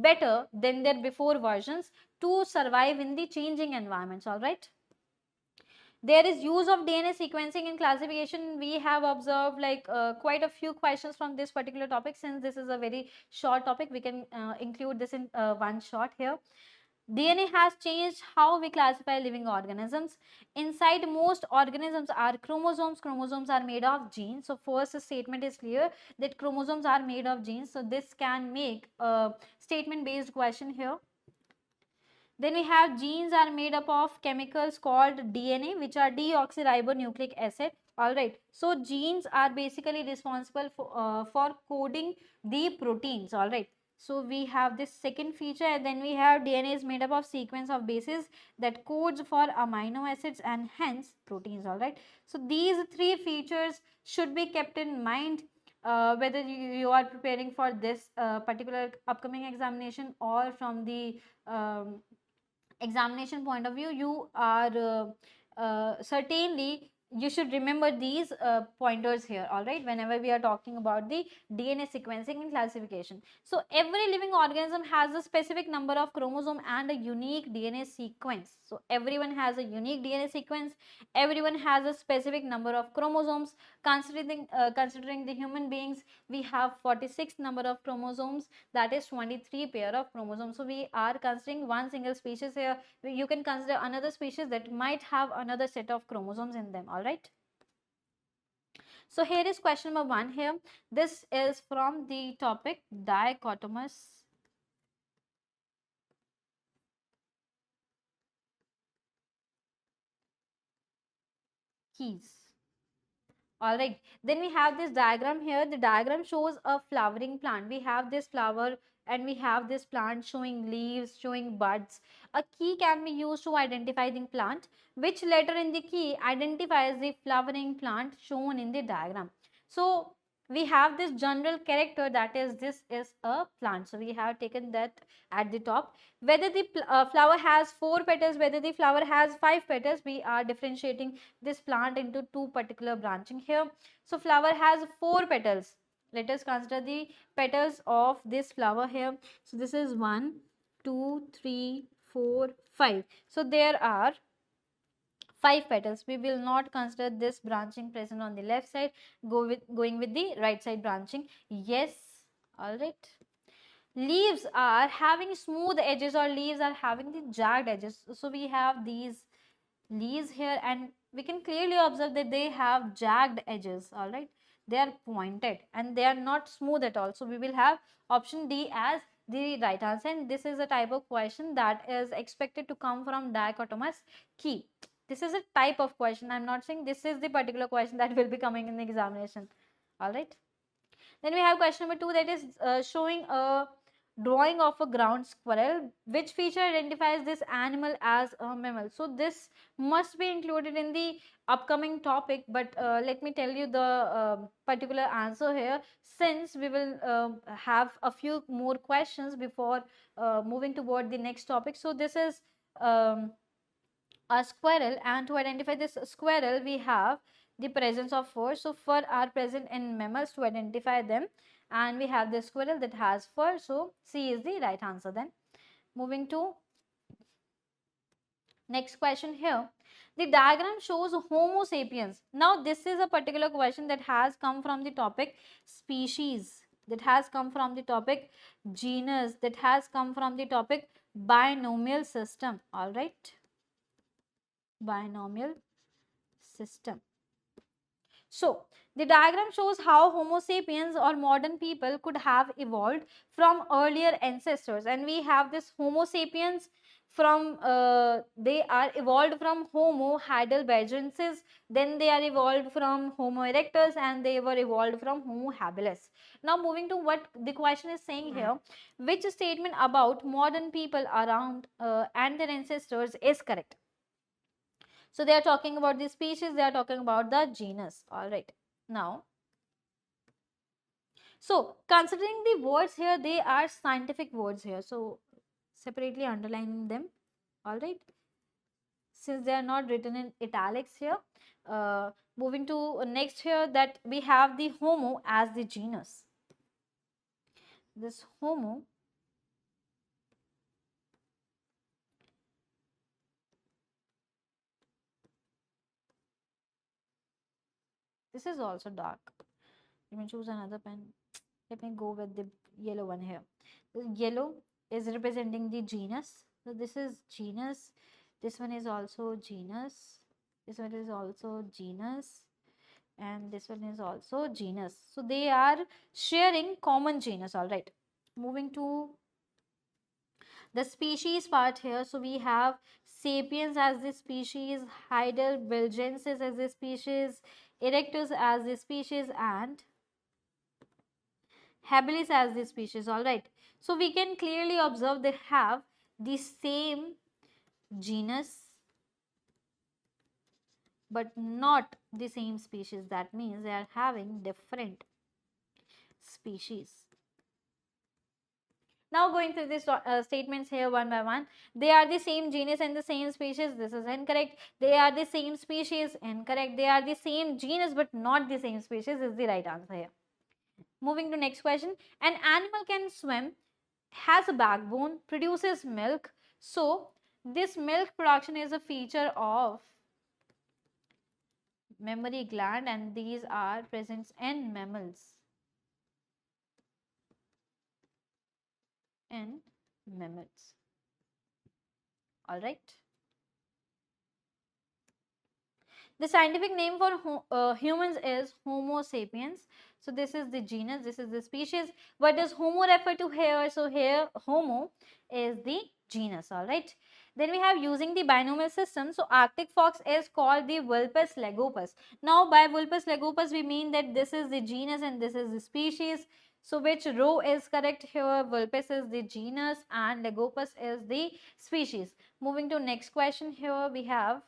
better than their before versions to survive in the changing environments. All right. There is use of DNA sequencing in classification. We have observed like quite a few questions from this particular topic. Since this is a very short topic, we can include this in one shot here. DNA has changed how we classify living organisms. Inside most organisms are chromosomes. Chromosomes are made of genes. So first statement is clear that chromosomes are made of genes. So this can make a statement based question here. Then we have genes are made up of chemicals called DNA, which are deoxyribonucleic acid. All right. So genes are basically responsible for coding the proteins. All right. So we have this second feature, and then we have DNA is made up of sequence of bases that codes for amino acids and hence proteins. All right. So these three features should be kept in mind whether you are preparing for this particular upcoming examination or from the examination point of view. You are certainly you should remember these pointers here. All right, whenever we are talking about the DNA sequencing and classification. So every living organism has a specific number of chromosome and a unique DNA sequence. So everyone has a unique DNA sequence, everyone has a specific number of chromosomes. Considering the human beings, we have 46 number of chromosomes, that is 23 pair of chromosomes. So we are considering one single species here. You can consider another species that might have another set of chromosomes in them. All right. So here is question number 1 here. This is from the topic dichotomous keys. All right, then we have this diagram here. The diagram shows a flowering plant. We have this flower and we have this plant showing leaves, showing buds. A key can be used to identify the plant. Which letter in the key identifies the flowering plant shown in the diagram? So we have this general character, that is this is a plant. So we have taken that at the top. Whether the flower has 4 petals, whether the flower has 5 petals, we are differentiating this plant into two particular branching here. So flower has 4 petals. Let us consider the petals of this flower here. So this is 1, 2, 3, 4, 5. So there are 5 petals. We will not consider this branching present on the left side. Going with the right side branching. Yes. All right. Leaves are having smooth edges or leaves are having the jagged edges. So we have these leaves here and we can clearly observe that they have jagged edges. All right, they are pointed and they are not smooth at all. So we will have option D as the right answer, and this is a type of question that is expected to come from dichotomous key. This is a type of question. I'm not saying this is the particular question that will be coming in the examination. All right. Then we have question number 2, that is showing a drawing of a ground squirrel. Which feature identifies this animal as a mammal? So this must be included in the upcoming topic, but let me tell you the particular answer here, since we will have a few more questions before moving toward the next topic. So this is a squirrel, and to identify this squirrel we have the presence of fur. So fur are present in mammals to identify them, and we have the squirrel that has fur. So C is the right answer. Then moving to next question here, the diagram shows Homo sapiens. Now this is a particular question that has come from the topic species, that has come from the topic genus, that has come from the topic binomial system. All right, binomial system. So the diagram shows how Homo sapiens or modern people could have evolved from earlier ancestors, and we have this Homo sapiens from they are evolved from Homo heidelbergensis, then they are evolved from Homo erectus, and they were evolved from Homo habilis. Now moving to what the question is saying here, which statement about modern people around and their ancestors is correct? So they are talking about the species, they are talking about the genus. All right. Now, so considering the words here, they are scientific words here. So separately underlining them. All right. Since they are not written in italics here. Moving to next here, that we have the Homo as the genus. This Homo this is also dark. Let me choose another pen. Let me go with the yellow one here. The yellow is representing the genus. So this is genus. This one is also genus. This one is also genus. And this one is also genus. So they are sharing common genus. All right. Moving to the species part here. So we have sapiens as the species, heidelbergensis as the species, erectus as the species, and habilis as the species. All right. So we can clearly observe they have the same genus but not the same species. That means they are having different species. Now going through these statements here one by one. They are the same genus and the same species. This is incorrect. They are the same species. Incorrect. They are the same genus but not the same species is the right answer here. Moving to next question. An animal can swim, has a backbone, produces milk. So this milk production is a feature of mammary gland, and these are present in mammals. In mammals. All right. The scientific name for humans is Homo sapiens. So this is the genus, this is the species. What does Homo refer to here? So here Homo is the genus. All right. Then we have using the binomial system. So Arctic fox is called the Vulpes lagopus. Now by Vulpes lagopus we mean that this is the genus and this is the species. So which row is correct here? Vulpes is the genus and lagopus is the species. Moving to next question here, we have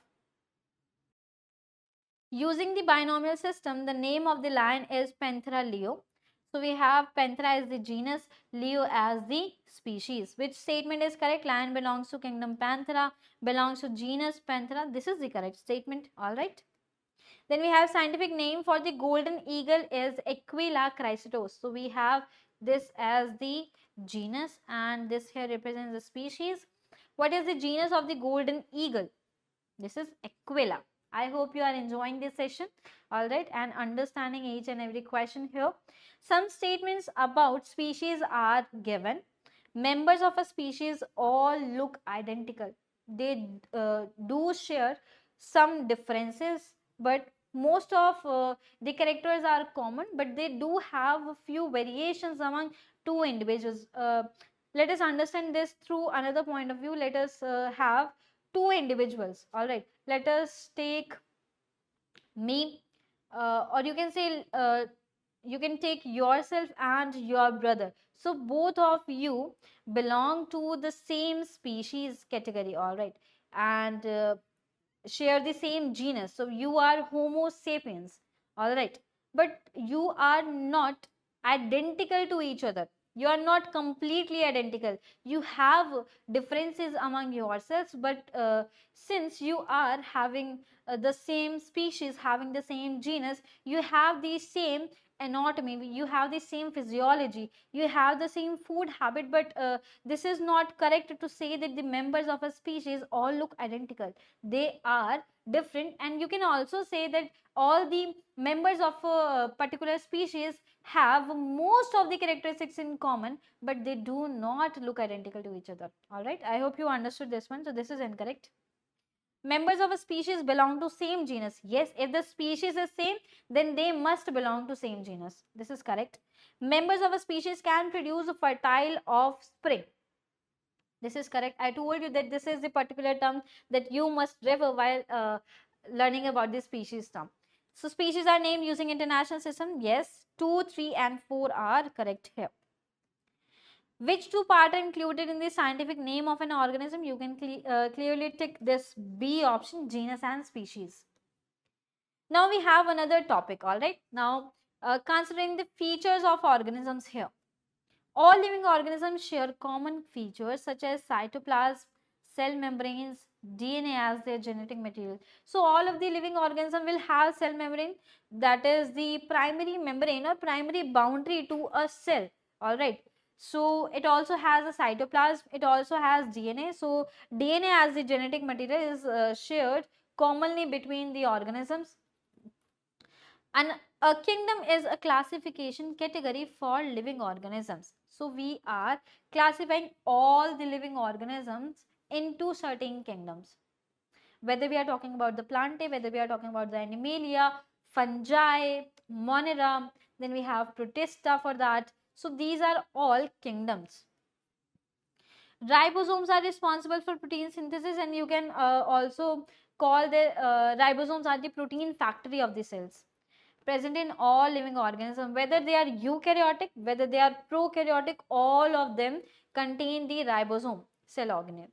using the binomial system, the name of the lion is Panthera leo. So we have Panthera as the genus, Leo as the species. Which statement is correct? Lion belongs to kingdom Panthera, belongs to genus Panthera. This is the correct statement. All right. Then we have scientific name for the golden eagle is Aquila chrysatus. So we have this as the genus and this here represents the species. What is the genus of the golden eagle? This is Aquila. I hope you are enjoying this session, all right, and understanding each and every question here. Some statements about species are given. Members of a species all look identical. They do share some differences, but most of the characters are common, but they do have a few variations among two individuals. Let us understand this through another point of view. Let us have two individuals, all right, let us take me, or you can say, you can take yourself and your brother. So both of you belong to the same species category, all right, and share the same genus. So you are Homo sapiens, all right, but you are not identical to each other. You are not completely identical. You have differences among yourselves, but since you are having the same species, having the same genus, you have the same anatomy, you have the same physiology, you have the same food habit, but this is not correct to say that the members of a species all look identical. They are different, and you can also say that all the members of a particular species have most of the characteristics in common, but they do not look identical to each other. All right, I hope you understood this one. So this is incorrect. Members of a species belong to same genus. Yes, if the species is same, then they must belong to same genus. This is correct. Members of a species can produce a fertile offspring. This is correct. I told you that this is the particular term that you must refer while learning about this species term. So species are named using international system. Yes, 2, 3 and 4 are correct here. Which two parts are included in the scientific name of an organism? You can clearly tick this B option, genus and species. Now we have another topic, all right. Now, considering the features of organisms here. All living organisms share common features such as cytoplasm, cell membranes, DNA as their genetic material. So all of the living organisms will have cell membrane, that is the primary membrane or primary boundary to a cell. All right. So it also has a cytoplasm, it also has DNA. So DNA as the genetic material is shared commonly between the organisms. And a kingdom is a classification category for living organisms. So we are classifying all the living organisms into certain kingdoms. Whether we are talking about the plantae, whether we are talking about the animalia, fungi, monera, then we have protista for that. So these are all kingdoms. Ribosomes are responsible for protein synthesis, and you can also call the ribosomes are the protein factory of the cells, present in all living organisms, whether they are eukaryotic, whether they are prokaryotic, all of them contain the ribosome cell organelle.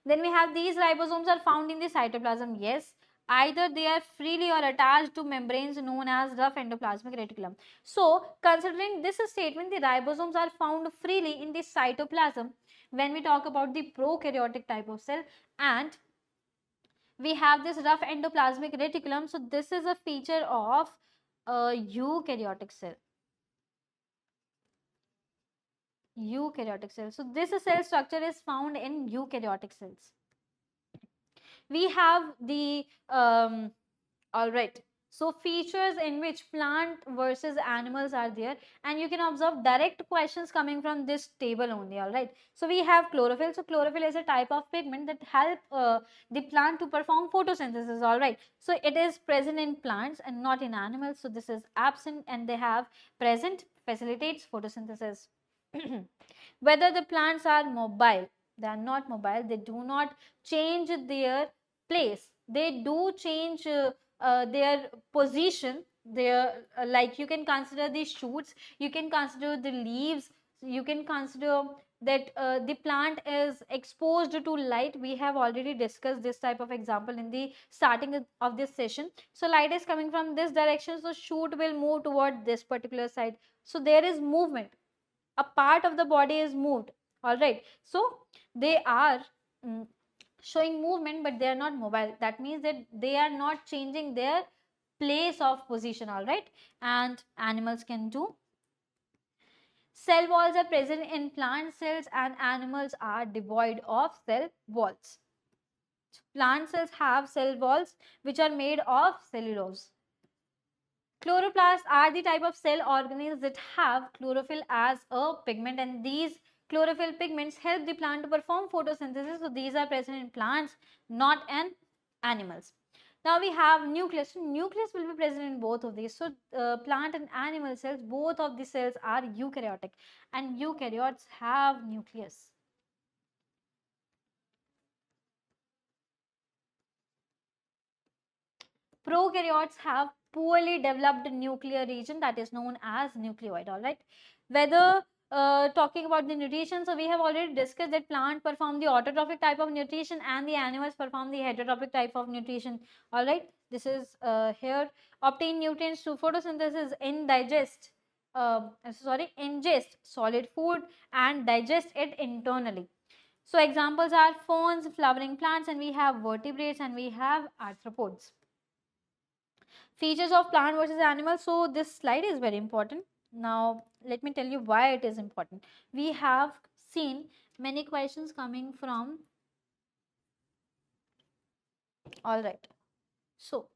Then we have these ribosomes are found in the cytoplasm. Yes, either they are freely or attached to membranes known as rough endoplasmic reticulum. So considering this statement, the ribosomes are found freely in the cytoplasm when we talk about the prokaryotic type of cell, and we have this rough endoplasmic reticulum. So this is a feature of a eukaryotic cell. Eukaryotic cell. So this cell structure is found in eukaryotic cells. We have the all right. So features in which plant versus animals are there, and you can observe direct questions coming from this table only. All right. So we have chlorophyll. So chlorophyll is a type of pigment that help the plant to perform photosynthesis. All right. So it is present in plants and not in animals. So this is absent, and they have present facilitates photosynthesis. Whether the plants are mobile, they are not mobile. They do not change their place. They do change their position. Their like you can consider the shoots, you can consider the leaves, you can consider that the plant is exposed to light. We have already discussed this type of example in the starting of this session. So light is coming from this direction, so shoot will move toward this particular side. So there is movement, a part of the body is moved. All right, so they are mm, showing movement, but they are not mobile. That means that they are not changing their place of position. All right, and animals can do. Cell walls are present in plant cells, and animals are devoid of cell walls. Plant cells have cell walls which are made of cellulose. Chloroplasts are the type of cell organelles that have chlorophyll as a pigment, and these chlorophyll pigments help the plant to perform photosynthesis. So these are present in plants, not in animals. Now we have nucleus. So nucleus will be present in both of these. So plant and animal cells, both of the cells are eukaryotic, and eukaryotes have nucleus. Prokaryotes have poorly developed nuclear region that is known as nucleoid. All right. Whether talking about the nutrition, so we have already discussed that plant perform the autotrophic type of nutrition and the animals perform the heterotrophic type of nutrition. All right. This is here obtain nutrients through photosynthesis, ingest solid food and digest it internally. So examples are ferns, flowering plants, and we have vertebrates and we have arthropods. Features of plant versus animal. So this slide is very important. Now let me tell you why it is important. We have seen many questions coming from, all right, so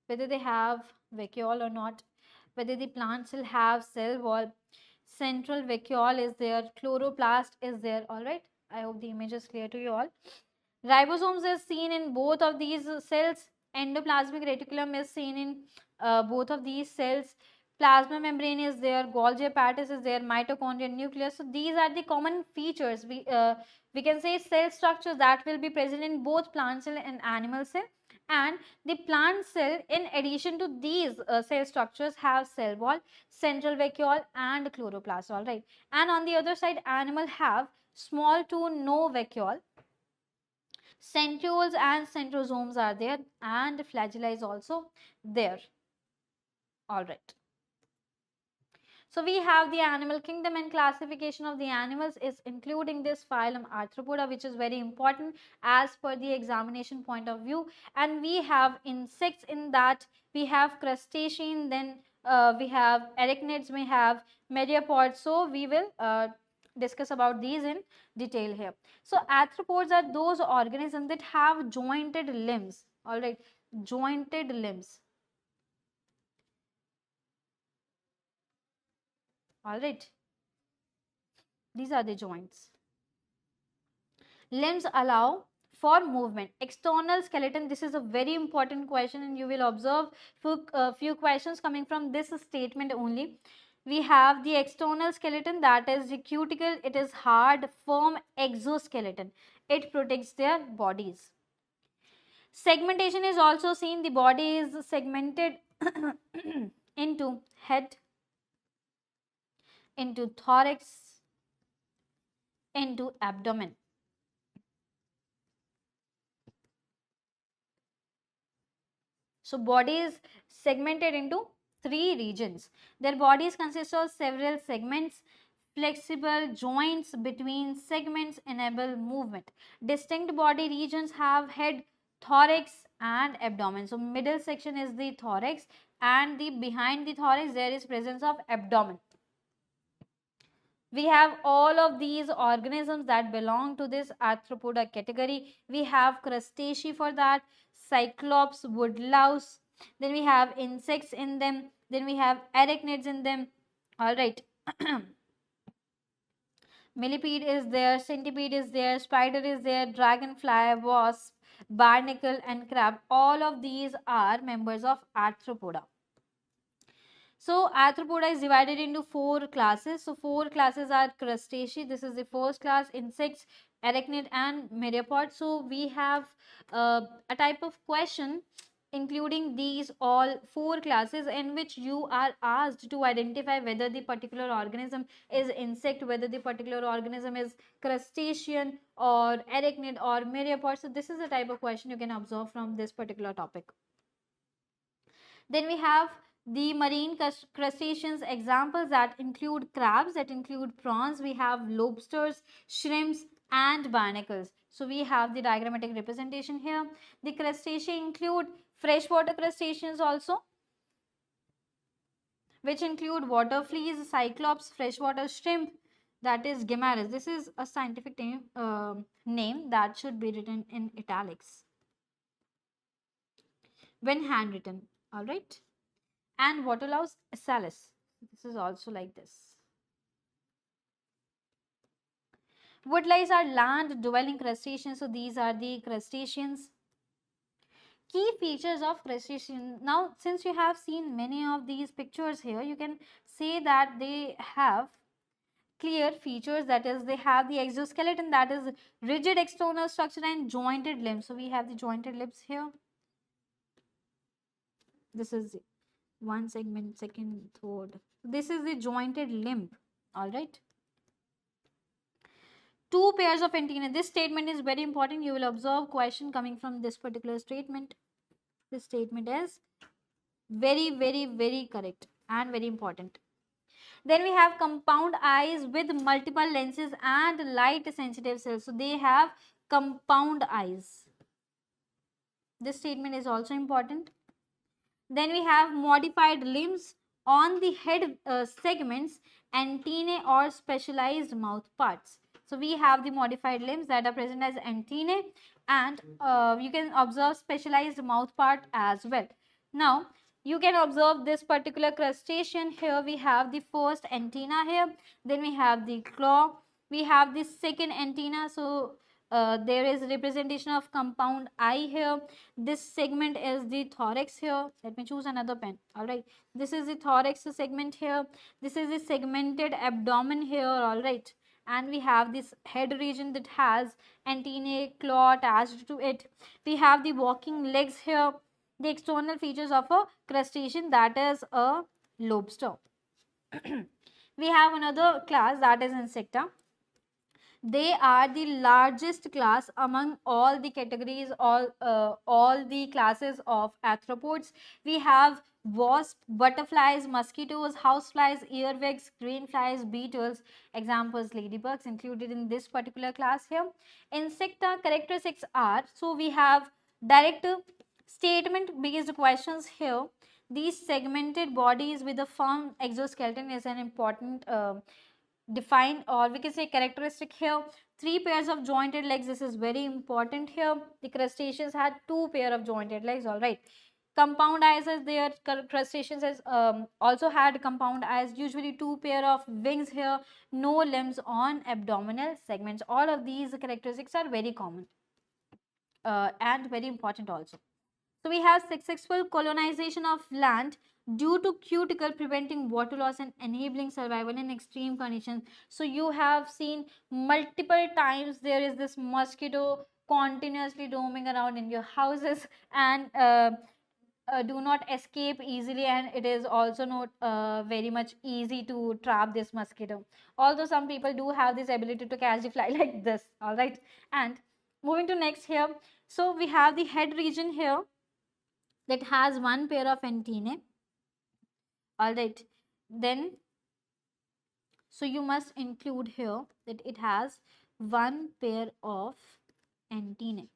whether they have vacuole or not, whether the plant still have cell wall, central vacuole is there, chloroplast is there. All right, I hope the image is clear to you all. Ribosomes is seen in both of these cells. Endoplasmic reticulum is seen in both of these cells. Plasma membrane is there. Golgi apparatus is there. Mitochondria, nucleus. So these are the common features. We can say cell structures that will be present in both plant cell and animal cell. And the plant cell, in addition to these cell structures, have cell wall, central vacuole, and chloroplast. All right. And on the other side, animal have small to no vacuole. Centrioles and centrosomes are there, and flagella is also there. All right. So we have the animal kingdom, and classification of the animals is including this phylum Arthropoda, which is very important as per the examination point of view. And we have insects in that. We have crustacean, then we have arachnids, we have myriapods. So we will discuss about these in detail here. So arthropods are those organisms that have jointed limbs. All right, jointed limbs. All right, these are the joints. Limbs allow for movement. External skeleton, this is a very important question, and you will observe few questions coming from this statement only. We have the external skeleton, that is the cuticle. It is hard, firm exoskeleton. It protects their bodies. Segmentation is also seen. The body is segmented into head, into thorax, into abdomen. So body is segmented into 3 regions. Their bodies consist of several segments. Flexible joints between segments enable movement. Distinct body regions have head, thorax and abdomen. So middle section is the thorax, and the behind the thorax there is presence of abdomen. We have all of these organisms that belong to this arthropoda category. We have crustacea for that, cyclops, woodlouse. Then we have insects in them. Then we have arachnids in them. All right. Millipede is there, centipede is there, spider is there, dragonfly, wasp, barnacle and crab. All of these are members of arthropoda. So arthropoda is divided into 4 classes. So 4 classes are crustacea. This is the first class, insects, arachnid and myriapod. So we have a type of question including these all 4 classes, in which you are asked to identify whether the particular organism is insect, whether the particular organism is crustacean or arachnid or myriapod. So this is the type of question you can observe from this particular topic. Then we have the marine crustaceans examples that include crabs, that include prawns. We have lobsters, shrimps and barnacles. So we have the diagrammatic representation here. The crustacea include freshwater crustaceans also, which include water fleas, cyclops, freshwater shrimp, that is Gimaris. This is a scientific name that should be written in italics when handwritten. All right. And Waterlouse salis. This is also like this. Woodlice are land dwelling crustaceans. So these are the crustaceans. Key features of crustacean. Now, since you have seen many of these pictures here, you can say that they have clear features, that is they have the exoskeleton, that is rigid external structure and jointed limbs. So we have the jointed limbs here. This is one segment, second, third. This is the jointed limb. All right. Two pairs of antennae. This statement is very important. You will observe question coming from this particular statement. This statement is very, very, very correct and very important. Then we have compound eyes with multiple lenses and light sensitive cells. So they have compound eyes. This statement is also important. Then we have modified limbs on the head segments, antennae or specialized mouth parts. So we have the modified limbs that are present as antennae, and you can observe specialized mouth part as well. Now you can observe this particular crustacean. Here we have the first antenna here, then we have the claw, we have the second antenna. So there is representation of compound eye here. This segment is the thorax here. Let me choose another pen. All right, this is the thorax segment here. This is the segmented abdomen here. All right, and we have this head region that has antennae, claw attached to it. We have the walking legs here. The external features of a crustacean, that is a lobster. We have another class, that is insecta. They are the largest class among all the categories, all the classes of arthropods. We have wasp, butterflies, mosquitoes, houseflies, earwigs, green flies, beetles. Examples, ladybugs included in this particular class here. Insecta characteristics are, so we have direct statement based questions here. These segmented bodies with a firm exoskeleton is an important define, or we can say characteristic here. Three pairs of jointed legs, this is very important here. The crustaceans had two pair of jointed legs. All right, compound eyes is there. Crustaceans has also had compound eyes, usually two pair of wings here, no limbs on abdominal segments. All of these characteristics are very common and very important also. So we have successful colonization of land due to cuticle preventing water loss and enabling survival in extreme conditions. So you have seen multiple times there is this mosquito continuously roaming around in your houses and do not escape easily, and it is also not very much easy to trap this mosquito, although some people do have this ability to catch the fly like this. All right, and moving to next here. So we have the head region here that has one pair of antennae. All right, then so you must include here that it has one pair of antennae.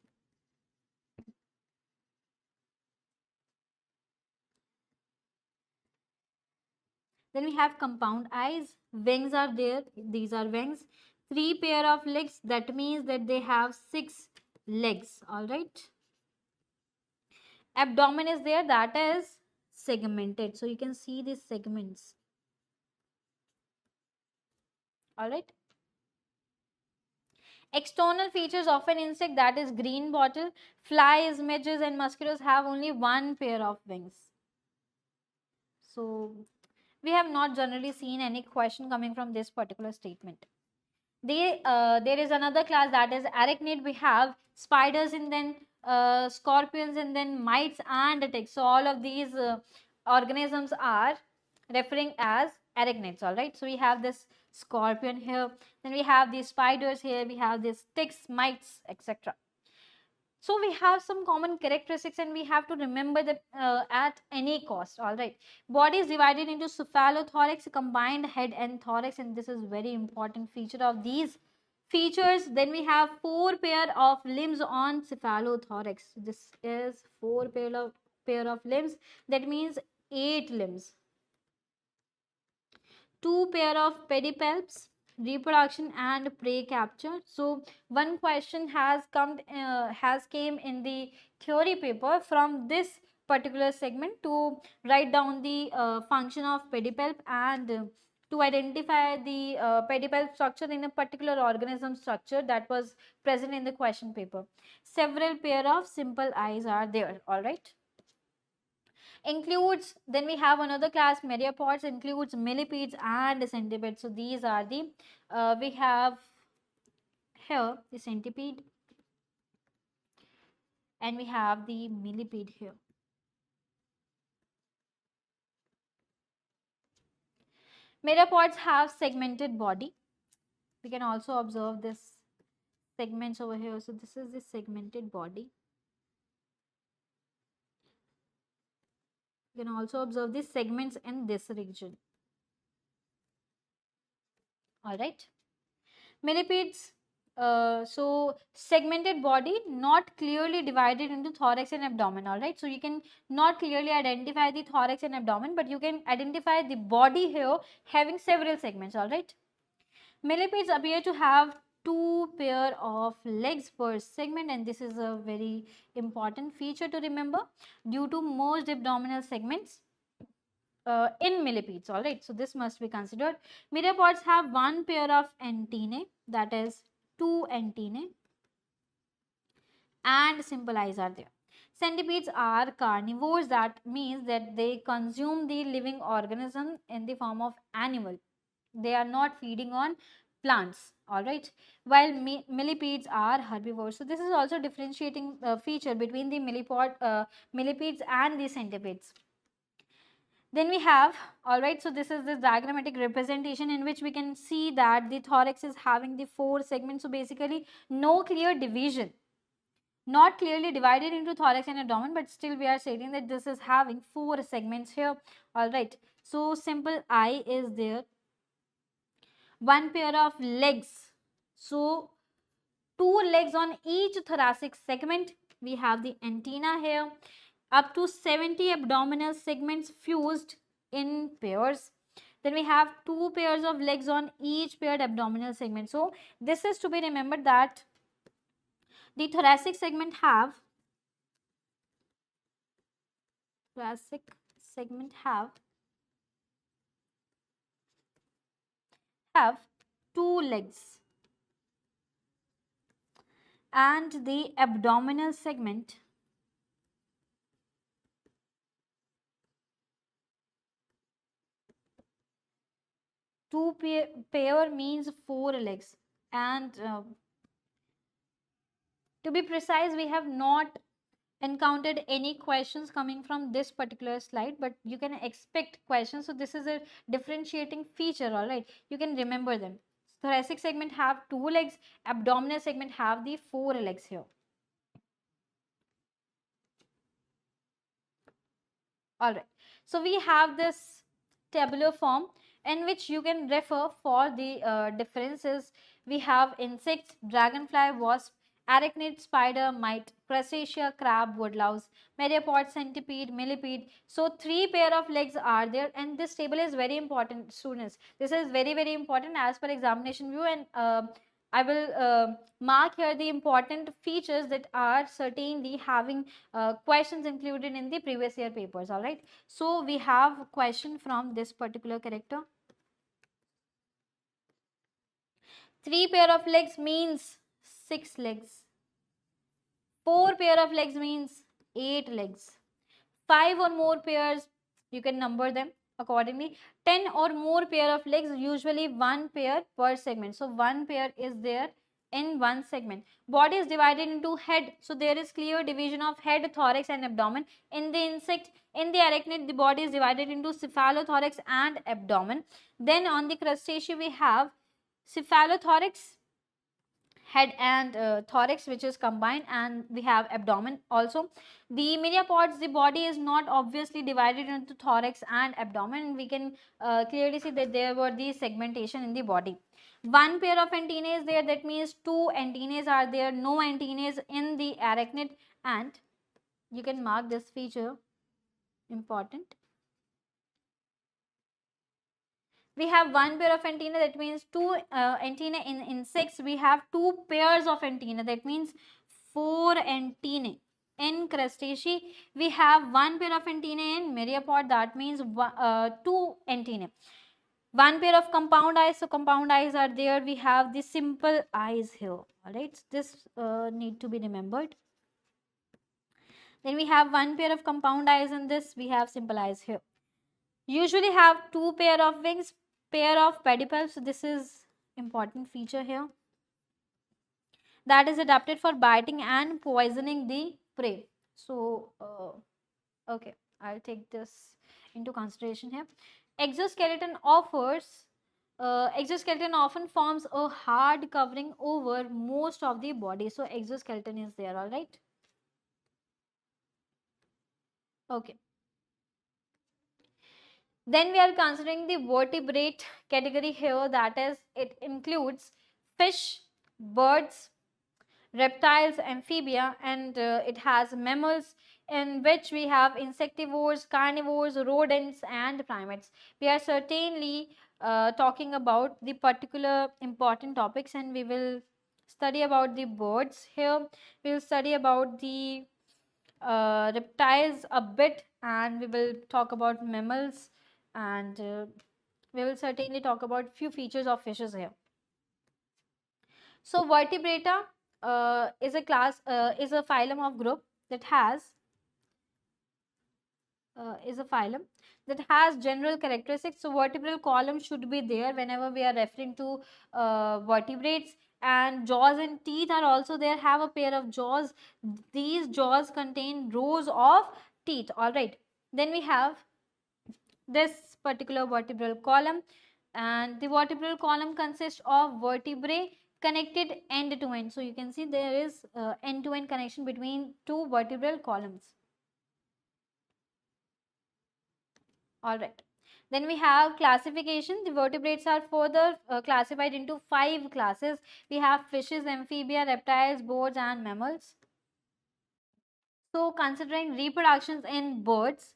Then we have compound eyes, wings are there, these are wings. Three pair of legs, that means that they have six legs. All right, abdomen is there, that is segmented, so you can see these segments. All right, external features of an insect, that is green bottle. Flies, midges and mosquitoes have only one pair of wings. So we have not generally seen any question coming from this particular statement. There is another class, that is arachnid. We have spiders and then scorpions and then mites and ticks. So all of these organisms are referring as arachnids. All right, so we have this scorpion here, then we have these spiders here, we have these ticks, mites, etc. So we have some common characteristics and we have to remember that at any cost. All right, body is divided into cephalothorax, combined head and thorax, and this is very important feature of these features. Then we have four pair of limbs on cephalothorax. This is four pair of limbs, that means eight limbs. Two pair of pedipalps, reproduction and prey capture. So one question has came in the theory paper from this particular segment to write down the function of pedipalp and to identify the pedipalp structure in a particular organism structure that was present in the question paper. Several pair of simple eyes are there. All right, includes, then we have another class, myriapods, includes millipedes and centipedes. So these are the we have here the centipede and we have the millipede here. Myriapods have segmented body. We can also observe this segments over here. So this is the segmented body. You can also observe these segments in this region. All right. Millipedes, so segmented body, not clearly divided into thorax and abdomen. All right. So you can not clearly identify the thorax and abdomen, but you can identify the body here having several segments. All right. Millipedes appear to have two pair of legs per segment, and this is a very important feature to remember due to merged abdominal segments in millipedes. All right, so this must be considered. Myriapods have one pair of antennae, that is two antennae, and simple eyes are there. Centipedes are carnivores, that means that they consume the living organism in the form of animal. They are not feeding on plants. All right, while millipedes are herbivores. So this is also differentiating feature between the millipedes and the centipedes. Then we have, all right, so this is the diagrammatic representation in which we can see that the thorax is having the four segments. So basically no clear division, not clearly divided into thorax and abdomen, but still we are stating that this is having four segments here. All right, so simple eye is there, one pair of legs, so two legs on each thoracic segment. We have the antenna here, up to 70 abdominal segments fused in pairs. Then we have two pairs of legs on each paired abdominal segment. So this is to be remembered that the thoracic segment have two legs, and the abdominal segment two pair means four legs. And to be precise, we have not encountered any questions coming from this particular slide, but you can expect questions. So this is a differentiating feature. All right, you can remember them. Thoracic segment have two legs, abdominal segment have the four legs here. All right, so we have this tabular form in which you can refer for the differences. We have insects, dragonfly, wasp, arachnid, spider, mite, crustacea, crab, woodlouse, myriapod, centipede, millipede. So three pair of legs are there, and this table is very important, students. This is very important as per examination view, and I will mark here the important features that are certainly having questions included in the previous year papers. All right, so we have a question from this particular character. Three pair of legs means six legs. Four pair of legs means eight legs. Five or more pairs, you can number them accordingly. 10 or more pair of legs, usually one pair per segment. So one pair is there in one segment. Body is divided into head. So there is clear division of head, thorax and abdomen. In the insect, in the arachnid, the body is divided into cephalothorax and abdomen. Then on the crustacea, we have cephalothorax, head and thorax, which is combined, and we have abdomen also. The myriapods, the body is not obviously divided into thorax and abdomen. We can clearly see that there were the segmentation in the body. One pair of antennae is there, that means two antennae are there, no antennae in the arachnid, and you can mark this feature important. We have one pair of antennae, that means two antennae. In insects, we have two pairs of antennae, that means four antennae. In crustacea, we have one pair of antennae. In myriapod, that means two antennae. One pair of compound eyes, so compound eyes are there. We have the simple eyes here. All right, this need to be remembered. Then we have one pair of compound eyes in this. We have simple eyes here. Usually have two pair of wings, pair of pedipalps. So this is important feature here, that is adapted for biting and poisoning the prey. So okay, I'll take this into consideration here. Exoskeleton exoskeleton often forms a hard covering over most of the body. So exoskeleton is there, all right. Okay. Then we are considering the vertebrate category here, that is, it includes fish, birds, reptiles, amphibia, and it has mammals, in which we have insectivores, carnivores, rodents, and primates. We are certainly talking about the particular important topics, and we will study about the birds here. We will study about the reptiles a bit, and we will talk about mammals, and we will certainly talk about few features of fishes here. So vertebrata is a class, is a phylum of group that has is a phylum that has general characteristics. So vertebral column should be there whenever we are referring to vertebrates, and jaws and teeth are also there, have a pair of jaws. These jaws contain rows of teeth, all right. Then we have this particular vertebral column, and the vertebral column consists of vertebrae connected end to end. So you can see there is end to end connection between two vertebral columns. All right. Then we have classification. The vertebrates are further classified into 5 classes. We have fishes, amphibia, reptiles, birds, and mammals. So considering reproductions in birds,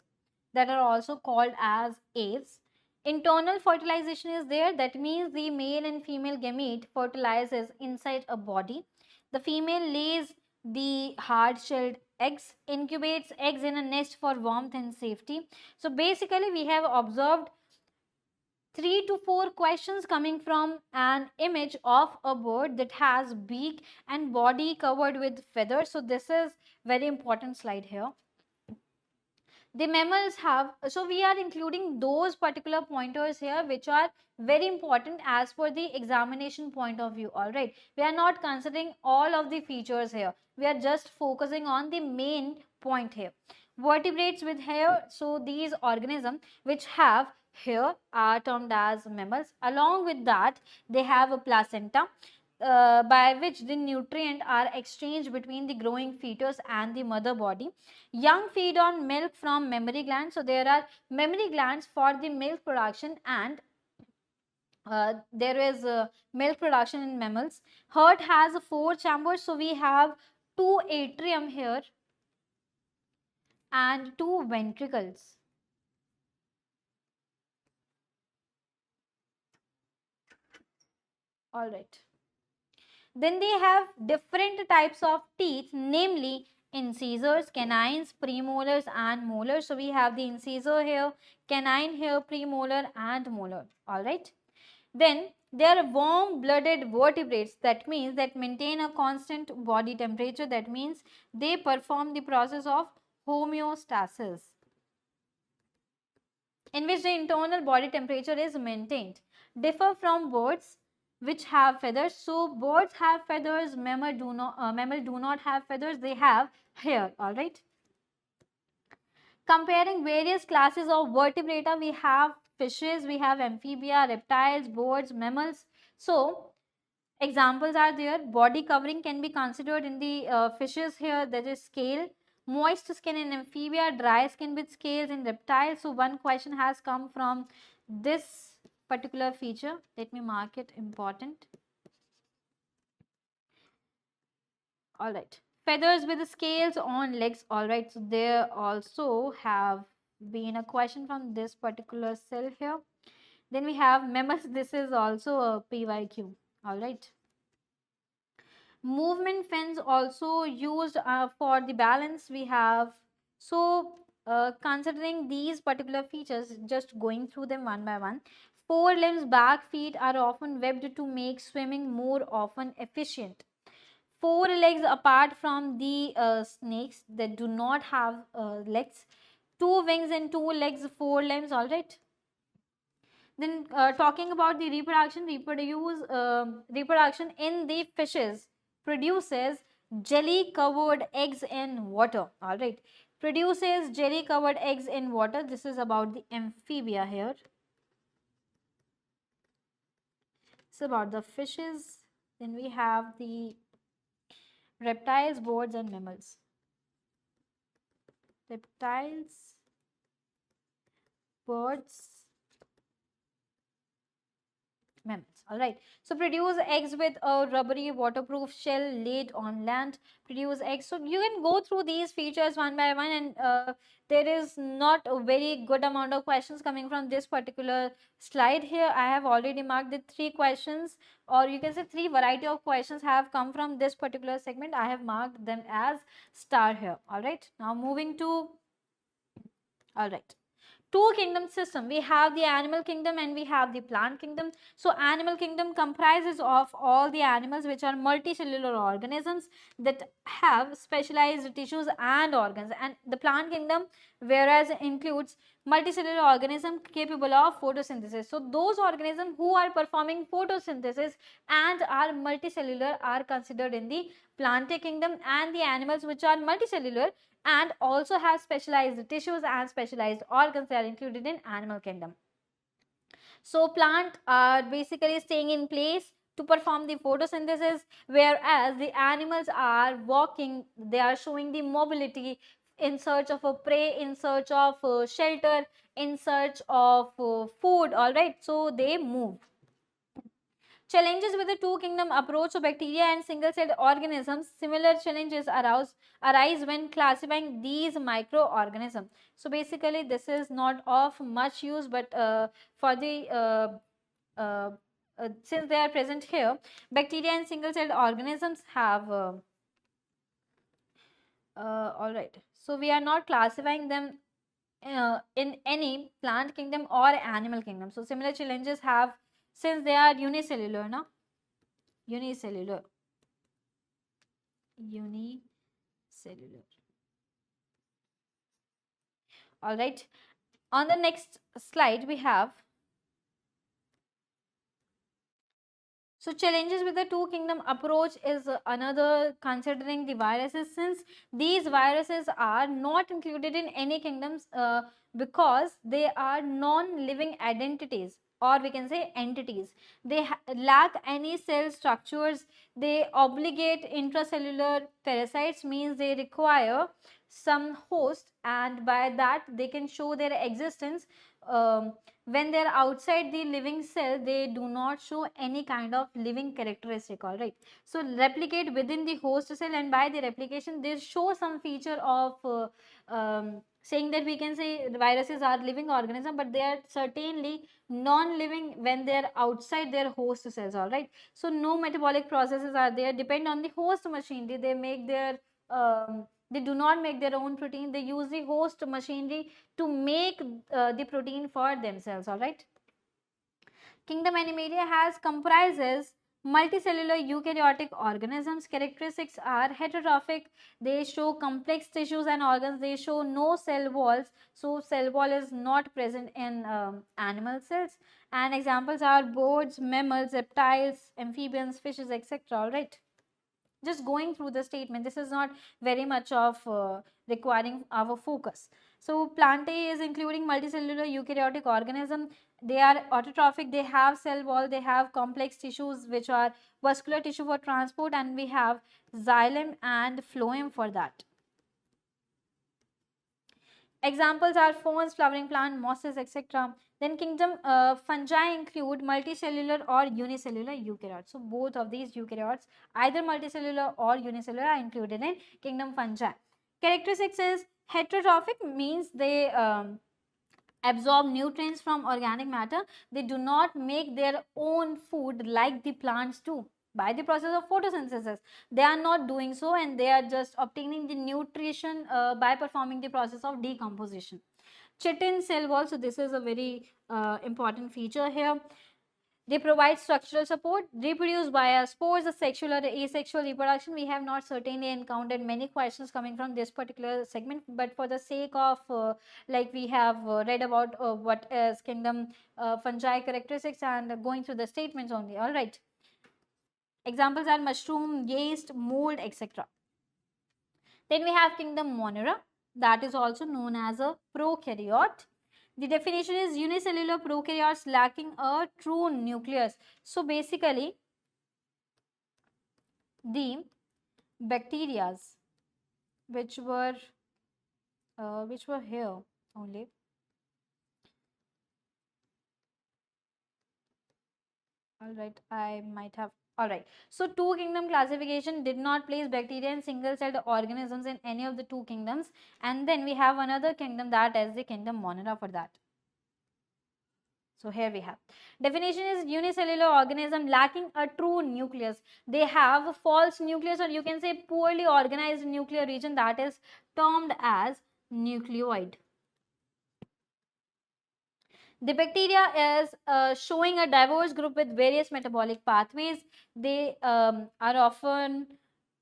that are also called as aves, internal fertilization is there. That means the male and female gamete fertilizes inside a body. The female lays the hard shelled eggs, incubates eggs in a nest for warmth and safety. So basically we have observed 3 to 4 questions coming from an image of a bird that has beak and body covered with feathers. So this is very important slide here. The mammals have, so we are including those particular pointers here which are very important as per the examination point of view, all right. We are not considering all of the features here, we are just focusing on the main point here. Vertebrates with hair, so these organisms which have hair are termed as mammals. Along with that, they have a placenta by which the nutrient are exchanged between the growing fetus and the mother body. Young feed on milk from mammary glands. So there are mammary glands for the milk production, and there is milk production in mammals. Heart has 4 chambers. So we have 2 atrium here and 2 ventricles. All right. Then they have different types of teeth, namely incisors, canines, premolars, and molars. So we have the incisor here, canine here, premolar, and molar. All right. Then they are warm-blooded vertebrates. That means that maintain a constant body temperature. That means they perform the process of homeostasis, in which the internal body temperature is maintained. Differ from birds which have feathers. So birds have feathers, mammal do not have feathers, they have hair, all right. Comparing various classes of vertebrata, we have fishes, we have amphibia, reptiles, birds, mammals. So examples are there. Body covering can be considered in the fishes here, that is scale. Moist skin in amphibia, dry skin with scales in reptiles. So one question has come from this particular feature. Let me mark it important. All right. Feathers with scales on legs. All right. So there also have been a question from this particular cell here. Then we have mammals. This is also a PYQ. All right. Movement fins also used for the balance we have. So considering these particular features, just going through them one by one. Forelimbs, back feet are often webbed to make swimming more often efficient. 4 legs apart from the snakes that do not have legs. 2 wings and 2 legs, 4 limbs, all right. Then talking about the reproduction, reproduction in the fishes produces jelly covered eggs in water, all right. Produces jelly covered eggs in water. This is about the amphibia here. is about the fishes. Then we have the reptiles, birds, and mammals. Reptiles, birds, mammals. All right. So produce eggs with a rubbery waterproof shell laid on land. Produce eggs. So you can go through these features one by one, and there is not a very good amount of questions coming from this particular slide here. I have already marked the 3 questions, or you can say 3 variety of questions have come from this particular segment. I have marked them as star here. All right. Now moving to, all right, two kingdom system. We have the animal kingdom and we have the plant kingdom. So animal kingdom comprises of all the animals which are multicellular organisms that have specialized tissues and organs, and the plant kingdom whereas includes multicellular organism capable of photosynthesis. So those organisms who are performing photosynthesis and are multicellular are considered in the plant kingdom, and the animals which are multicellular and also have specialized tissues and specialized organs, they are included in animal kingdom. So plant are basically staying in place to perform the photosynthesis, whereas the animals are walking, they are showing the mobility in search of a prey, in search of shelter, in search of food. All right, so they move. Challenges with the two kingdom approach to bacteria and single celled organisms. Similar challenges arise when classifying these microorganisms. So basically this is not of much use, but for the since they are present here, bacteria and single celled organisms have all right, so we are not classifying them in any plant kingdom or animal kingdom. So similar challenges have, since they are unicellular, no? Unicellular. Unicellular. All right. On the next slide, we have, so challenges with the two kingdom approach is another, considering the viruses, since these viruses are not included in any kingdoms because they are non-living identities, or we can say entities. They lack any cell structures. They obligate intracellular parasites, means they require some host, and by that they can show their existence. When they are outside the living cell, they do not show any kind of living characteristic. All right, so replicate within the host cell, and by the replication they show some feature of saying that we can say viruses are living organism, but they are certainly non-living when they are outside their host cells. All right, so no metabolic processes are there, depend on the host machinery. They make their they do not make their own protein, they use the host machinery to make the protein for themselves. All right, kingdom Animalia has comprises multicellular eukaryotic organisms. Characteristics are heterotrophic, they show complex tissues and organs, they show no cell walls, so cell wall is not present in animal cells, and examples are birds, mammals, reptiles, amphibians, fishes, etc. All right, just going through the statement, this is not very much of requiring our focus. So plantae is including multicellular eukaryotic organism. They are autotrophic, they have cell wall, they have complex tissues which are vascular tissue for transport, and we have xylem and phloem for that. Examples are ferns, flowering plant, mosses, etc. Then kingdom fungi include multicellular or unicellular eukaryotes. So both of these eukaryotes, either multicellular or unicellular, are included in kingdom fungi. Characteristics is heterotrophic, means they absorb nutrients from organic matter. They do not make their own food like the plants do by the process of photosynthesis. They are not doing so, and they are just obtaining the nutrition by performing the process of decomposition. Chitin cell wall, so this is a very important feature here. They provide structural support, reproduce via spores, the sexual or asexual reproduction. We have not certainly encountered many questions coming from this particular segment, but for the sake of like we have read about what is kingdom fungi characteristics and going through the statements only. All right. Examples are mushroom, yeast, mold, etc. Then we have kingdom Monera, that is also known as a prokaryote. The definition is unicellular prokaryotes lacking a true nucleus. So basically, the bacterias which were here only. All right, I might have. All right. So two kingdom classification did not place bacteria and single celled organisms in any of the two kingdoms. And then we have another kingdom, that is the kingdom Monera for that. So here we have. Definition is unicellular organism lacking a true nucleus. They have a false nucleus, or you can say poorly organized nuclear region, that is termed as nucleoid. The bacteria is showing a diverse group with various metabolic pathways. They are often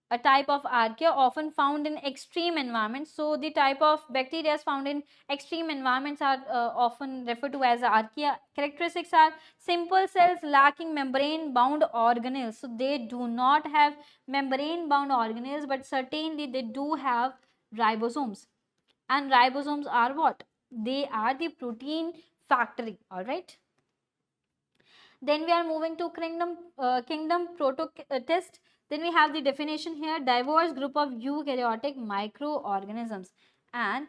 a type of archaea, often found in extreme environments. So the type of bacteria found in extreme environments are often referred to as archaea. Characteristics are simple cells lacking membrane bound organelles. So they do not have membrane bound organelles, but certainly they do have ribosomes. And ribosomes are what? They are the protein factory. All right. Then we are moving to kingdom protist. Then we have the definition here: diverse group of eukaryotic microorganisms. And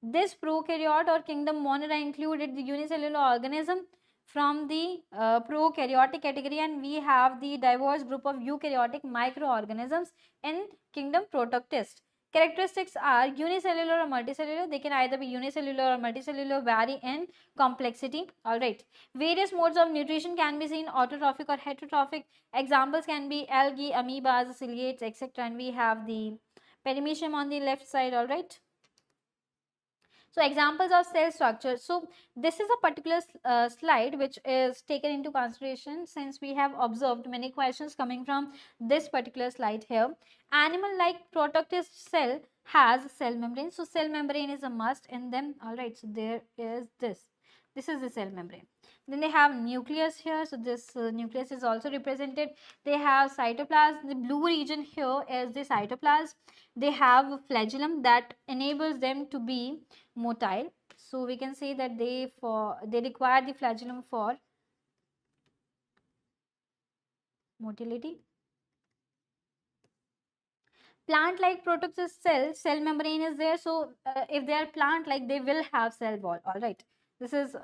this prokaryote or kingdom Monera included the unicellular organism from the prokaryotic category, and we have the diverse group of eukaryotic microorganisms in kingdom protoctist. Characteristics are unicellular or multicellular. They can either be unicellular or multicellular, vary in complexity. All right. Various modes of nutrition can be seen: autotrophic or heterotrophic. Examples can be algae, amoebas, ciliates, etc. And we have the perimecium on the left side. All right. So examples of cell structure. So this is a particular slide which is taken into consideration since we have observed many questions coming from this particular slide here. Animal like protoctist cell has cell membrane. So cell membrane is a must in them. All right. So there is this. This is the cell membrane. Then they have nucleus here. So this nucleus is also represented. They have cytoplasm. The blue region here is the cytoplasm. They have flagellum that enables them to be motile. So we can say that they require the flagellum for motility. Plant like protoctist cell membrane is there. So if they are plant like, they will have cell wall. All right. This is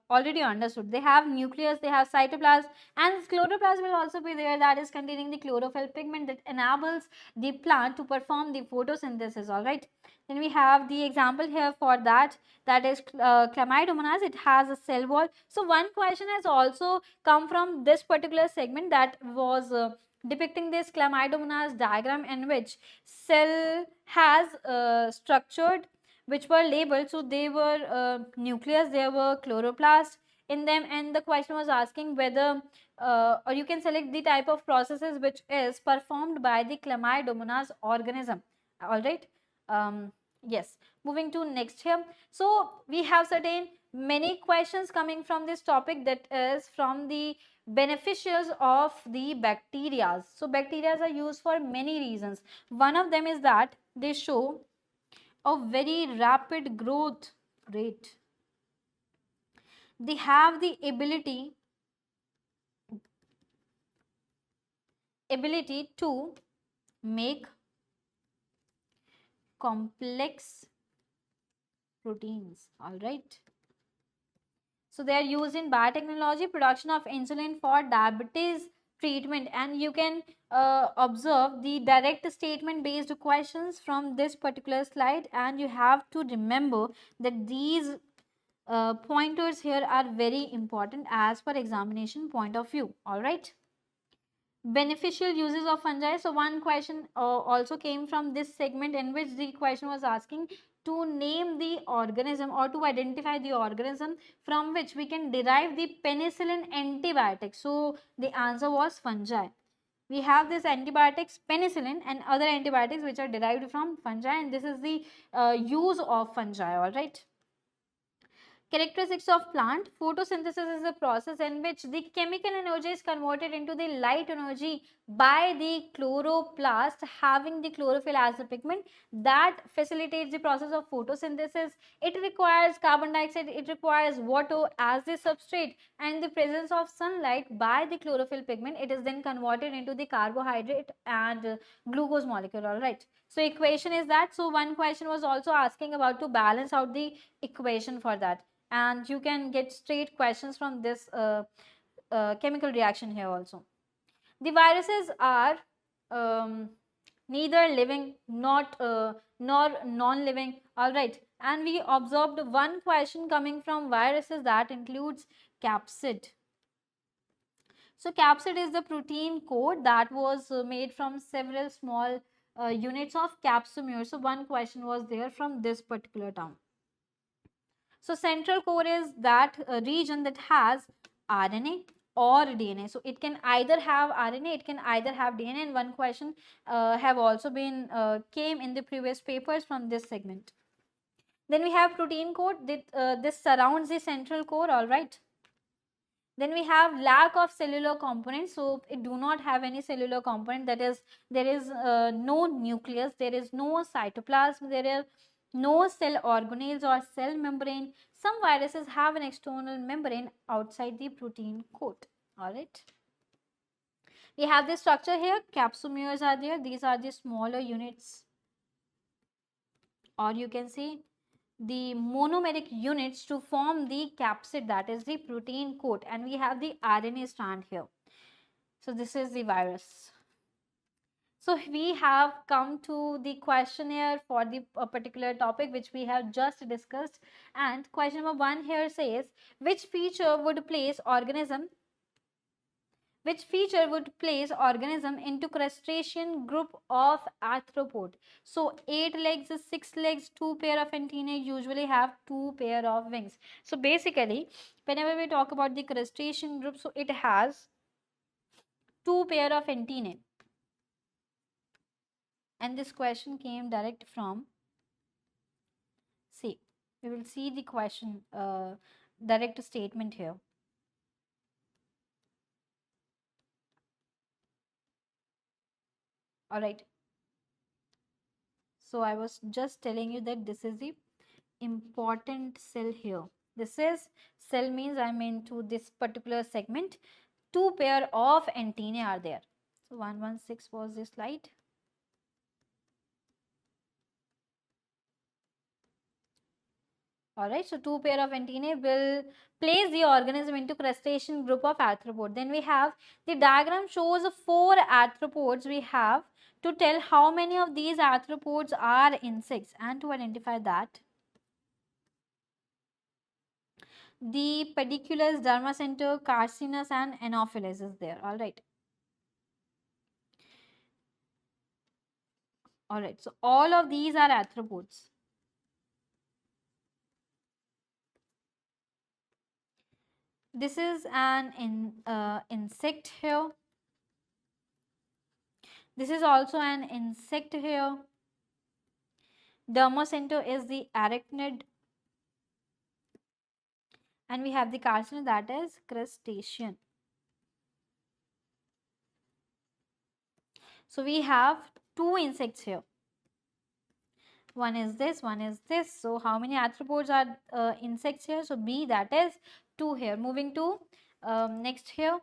already understood. They have nucleus, they have cytoplasm, and chloroplast will also be there, that is containing the chlorophyll pigment that enables the plant to perform the photosynthesis. All right. Then we have the example here for that, that is Chlamydomonas. It has a cell wall. So one question has also come from this particular segment, that was depicting this Chlamydomonas diagram, in which cell has structured which were labeled. So they were nucleus, there were chloroplast in them, and the question was asking whether or you can select the type of processes which is performed by the Chlamydomonas organism. All right. Yes, moving to next here. So we have certain many questions coming from this topic, that is from the beneficials of the bacteria. So bacteria are used for many reasons. One of them is that they show a very rapid growth rate. They have the ability to make complex proteins. All right. So they are used in biotechnology, production of insulin for diabetes treatment, and you can observe the direct statement based questions from this particular slide, and you have to remember that these pointers here are very important as per examination point of view. All right. Beneficial uses of fungi. So one question also came from this segment, in which the question was asking to name the organism or to identify the organism from which we can derive the penicillin antibiotic. So the answer was fungi. We have this antibiotics penicillin and other antibiotics which are derived from fungi, and this is the use of fungi. All right. Characteristics of plant. Photosynthesis is a process in which the chemical energy is converted into the light energy by the chloroplast having the chlorophyll as a pigment that facilitates the process of photosynthesis. It requires carbon dioxide, it requires water as the substrate, and in the presence of sunlight by the chlorophyll pigment, it is then converted into the carbohydrate and glucose molecule. All right. So equation is that. So one question was also asking about to balance out the equation for that, and you can get straight questions from this chemical reaction here also. The viruses are neither living not nor non-living. All right, and we observed one question coming from viruses that includes capsid. So capsid is the protein coat that was made from several small units of capsomere. So one question was there from this particular term. So central core is that region that has RNA or DNA. So it can either have RNA, it can either have DNA. And one question have also been came in the previous papers from this segment. Then we have protein coat. This surrounds the central core. All right. Then we have lack of cellular components. So it do not have any cellular component. That is, there is no nucleus, there is no cytoplasm, there is no cell organelles or cell membrane. Some viruses have an external membrane outside the protein coat. All right. We have this structure here. Capsomeres are there. These are the smaller units, or you can see the monomeric units to form the capsid, that is the protein coat, and we have the RNA strand here. So this is the virus. So we have come to the questionnaire for the particular topic which we have just discussed, and question number 1 here says which feature would place organism into crustacean group of arthropod. So 8 legs, 6 legs, 2 pair of antennae, usually have 2 pair of wings. So basically whenever we talk about the crustacean group, so it has 2 pair of antennae, and this question came direct from, see, we will see the question direct statement here. All right. So I was just telling you that this is the important cell here. This is cell means I'm into this particular segment. 2 pair of antennae are there. So 116 was this slide. All right, so 2 pair of antennae will place the organism into crustacean group of arthropod. Then we have the diagram shows 4 arthropods we have to tell how many of these arthropods are insects, and to identify that the Pediculus, Dermacentor, Carcinus and Anopheles is there. All right. All right, so all of these are arthropods. This is an insect here. This is also an insect here. Dermacentor is the arachnid. And we have the carcinid, that is crustacean. So we have 2 insects here. One is this, one is this. So how many arthropods are insects here? So B, that is 2 here. Moving to next here.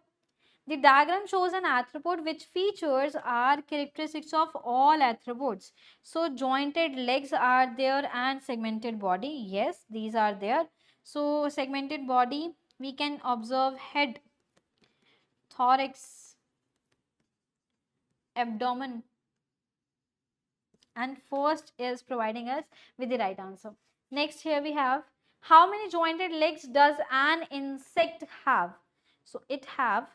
The diagram shows an arthropod which features are characteristics of all arthropods. So jointed legs are there and segmented body. Yes, these are there. So segmented body, we can observe head, thorax, abdomen, and first is providing us with the right answer. Next here we have, how many jointed legs does an insect have? So it have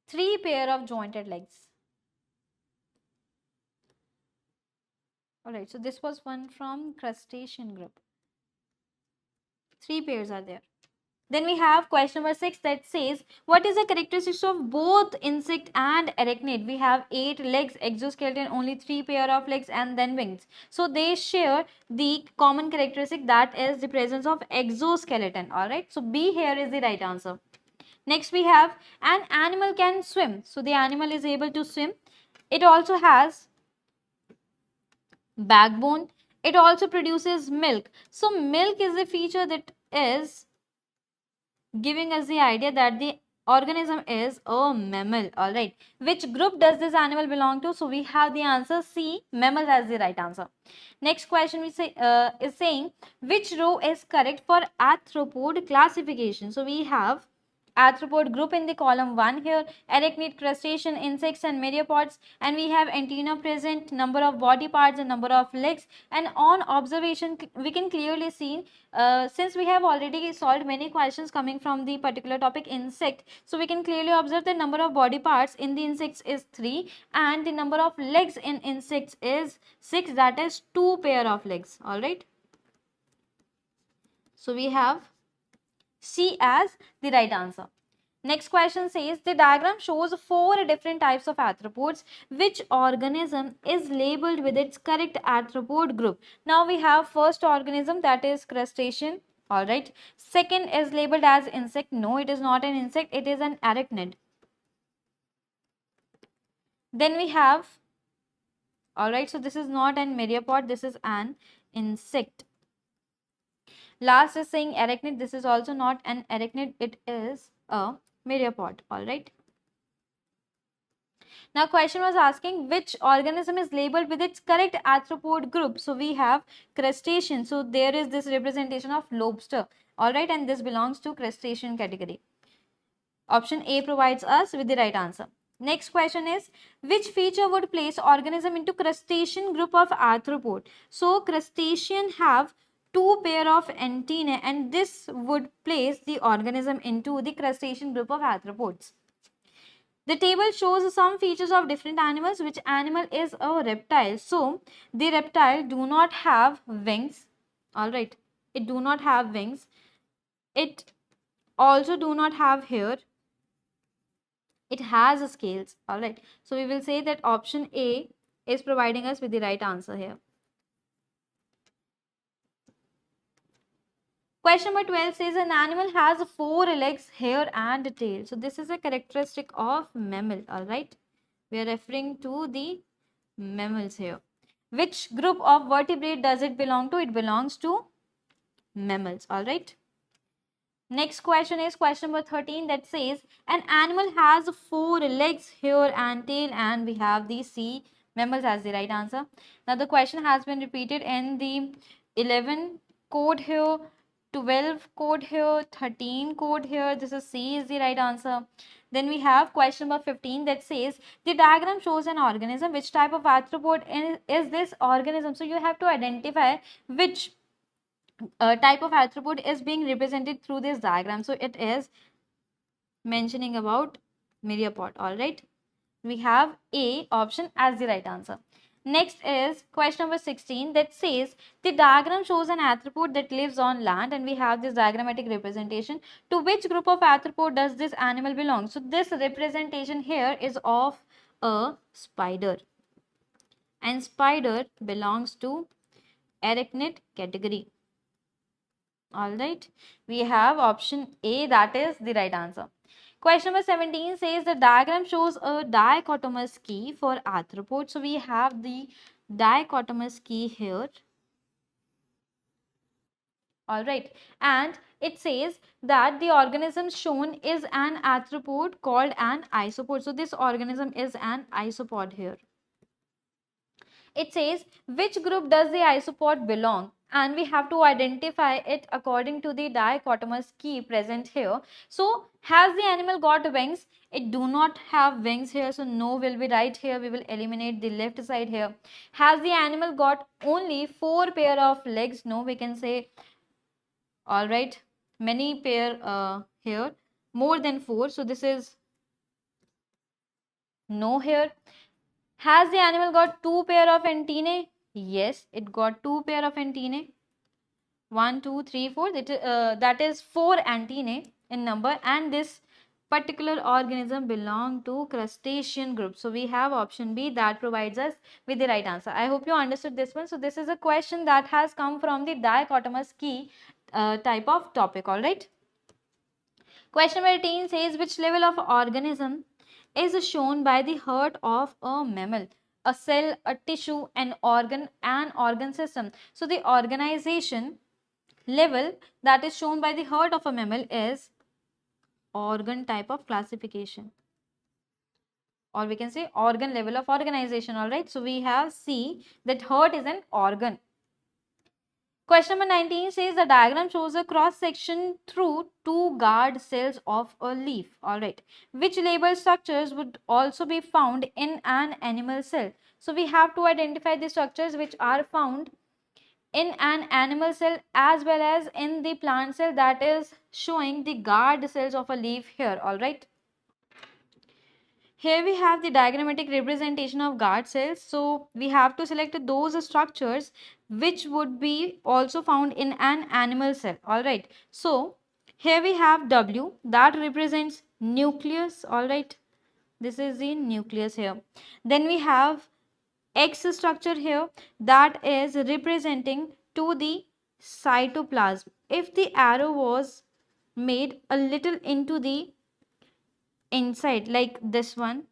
3 pair of jointed legs. Alright, so this was one from crustacean group. 3 pairs are there. Then we have question number 6 that says, what is the characteristics of both insect and arachnid? We have 8 legs, exoskeleton, only 3 pair of legs, and then wings. So they share the common characteristic, that is the presence of exoskeleton. Alright, so B here is the right answer. Next we have an animal can swim. So the animal is able to swim. It also has backbone. It also produces milk. So milk is a feature that is giving us the idea that the organism is a mammal. All right. Which group does this animal belong to? So we have the answer C, mammal as the right answer. Next question we say is saying which row is correct for arthropod classification. So we have arthropod group in the column 1 here, arachnid, crustacean, insects and myriapods, and we have antenna present, number of body parts and number of legs. And on observation we can clearly see, since we have already solved many questions coming from the particular topic insect, so we can clearly observe the number of body parts in the insects is 3 and the number of legs in insects is 6, that is 2 pair of legs. All right, so we have C as the right answer. Next question says the diagram shows 4 different types of arthropods. Which organism is labeled with its correct arthropod group? Now we have first organism, that is crustacean. All right. Second is labeled as insect. No, it is not an insect. It is an arachnid. Then we have, all right, so this is not an myriapod. This is an insect. Last is saying arachnid. This is also not an arachnid. It is a myriapod. All right. Now question was asking which organism is labeled with its correct arthropod group. So we have crustacean. So there is this representation of lobster. All right, and this belongs to crustacean category. Option A provides us with the right answer. Next question is which feature would place organism into crustacean group of arthropod? So crustacean have 2 pair of antennae and this would place the organism into the crustacean group of arthropods. The table shows some features of different animals. Which animal is a reptile? So the reptile do not have wings. All right, it do not have wings. It also do not have hair. It has scales. All right, so we will say that option A is providing us with the right answer here. Question number 12 says an animal has 4 legs, hair and tail. So this is a characteristic of mammal. All right, we are referring to the mammals here. Which group of vertebrate does it belong to? It belongs to mammals. All right. Next question is question number 13 that says an animal has 4 legs, hair and tail, and we have the C, mammals as the right answer. Now the question has been repeated in the 11 code here, 12 code here, 13 code here. This is C is the right answer. Then we have question number 15 that says the diagram shows an organism. Which type of arthropod is this organism? So you have to identify which type of arthropod is being represented through this diagram. So it is mentioning about myriapod. All right, we have A option as the right answer. Next is question number 16 that says the diagram shows an arthropod that lives on land and we have this diagrammatic representation. To which group of arthropod does this animal belong? So this representation here is of a spider and spider belongs to arachnid category. All right, we have option A, that is the right answer. Question number 17 says the diagram shows a dichotomous key for arthropod. So we have the dichotomous key here. All right, and it says that the organism shown is an arthropod called an isopod. So this organism is an isopod here. It says which group does the isopod belong, and we have to identify it according to the dichotomous key present here. So has the animal got wings? It do not have wings here, so no will be right here. We will eliminate the left side here. Has the animal got only 4 pair of legs? No, we can say, all right, many pair here, more than 4, so this is no here. Has the animal got 2 pair of antennae? Yes, it got 2 pair of antennae. 1, 2, 3, 4. That is 4 antennae in number, and this particular organism belong to crustacean group. So we have option B that provides us with the right answer. I hope you understood this one. So this is a question that has come from the dichotomous key type of topic. All right. Question number 18 says, which level of organism is shown by the heart of a mammal? A cell, a tissue, an organ system. So the organization level that is shown by the heart of a mammal is organ type of classification, or we can say organ level of organization. All right, so we have C, that heart is an organ. Question number 19 says the diagram shows a cross section through two guard cells of a leaf. All right, which labeled structures would also be found in an animal cell? So we have to identify the structures which are found in an animal cell as well as in the plant cell, that is showing the guard cells of a leaf here. All right, here we have the diagrammatic representation of guard cells. So we have to select those structures which would be also found in an animal cell. All right, so here we have W, that represents nucleus. All right, this is the nucleus here. Then we have X structure here, that is representing to the cytoplasm. If the arrow was made a little into the inside like this one,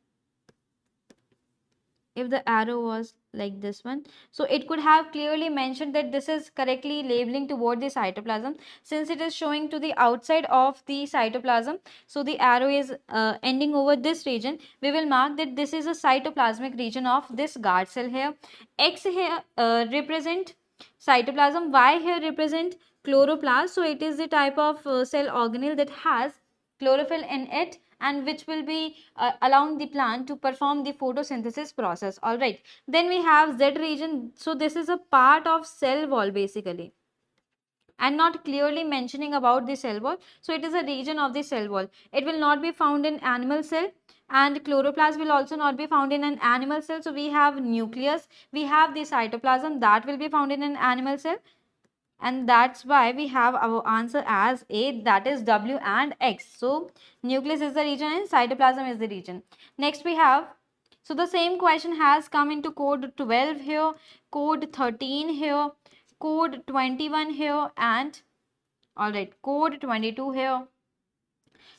if the arrow was like this one, so it could have clearly mentioned that this is correctly labeling toward the cytoplasm. Since it is showing to the outside of the cytoplasm, so the arrow is ending over this region, we will mark that this is a cytoplasmic region of this guard cell here. X here represent cytoplasm, Y here represent chloroplast. So it is the type of cell organelle that has chlorophyll in it and which will be allowing the plant to perform the photosynthesis process. All right, then we have Z region. So this is a part of cell wall basically, and not clearly mentioning about the cell wall. So it is a region of the cell wall. It will not be found in animal cell, and chloroplast will also not be found in an animal cell. So we have nucleus, we have the cytoplasm, that will be found in an animal cell, and that's why we have our answer as A, that is W and X. So nucleus is the region and cytoplasm is the region. Next we have, so the same question has come into code 12 here, code 13 here, code 21 here, and all right, code 22 here.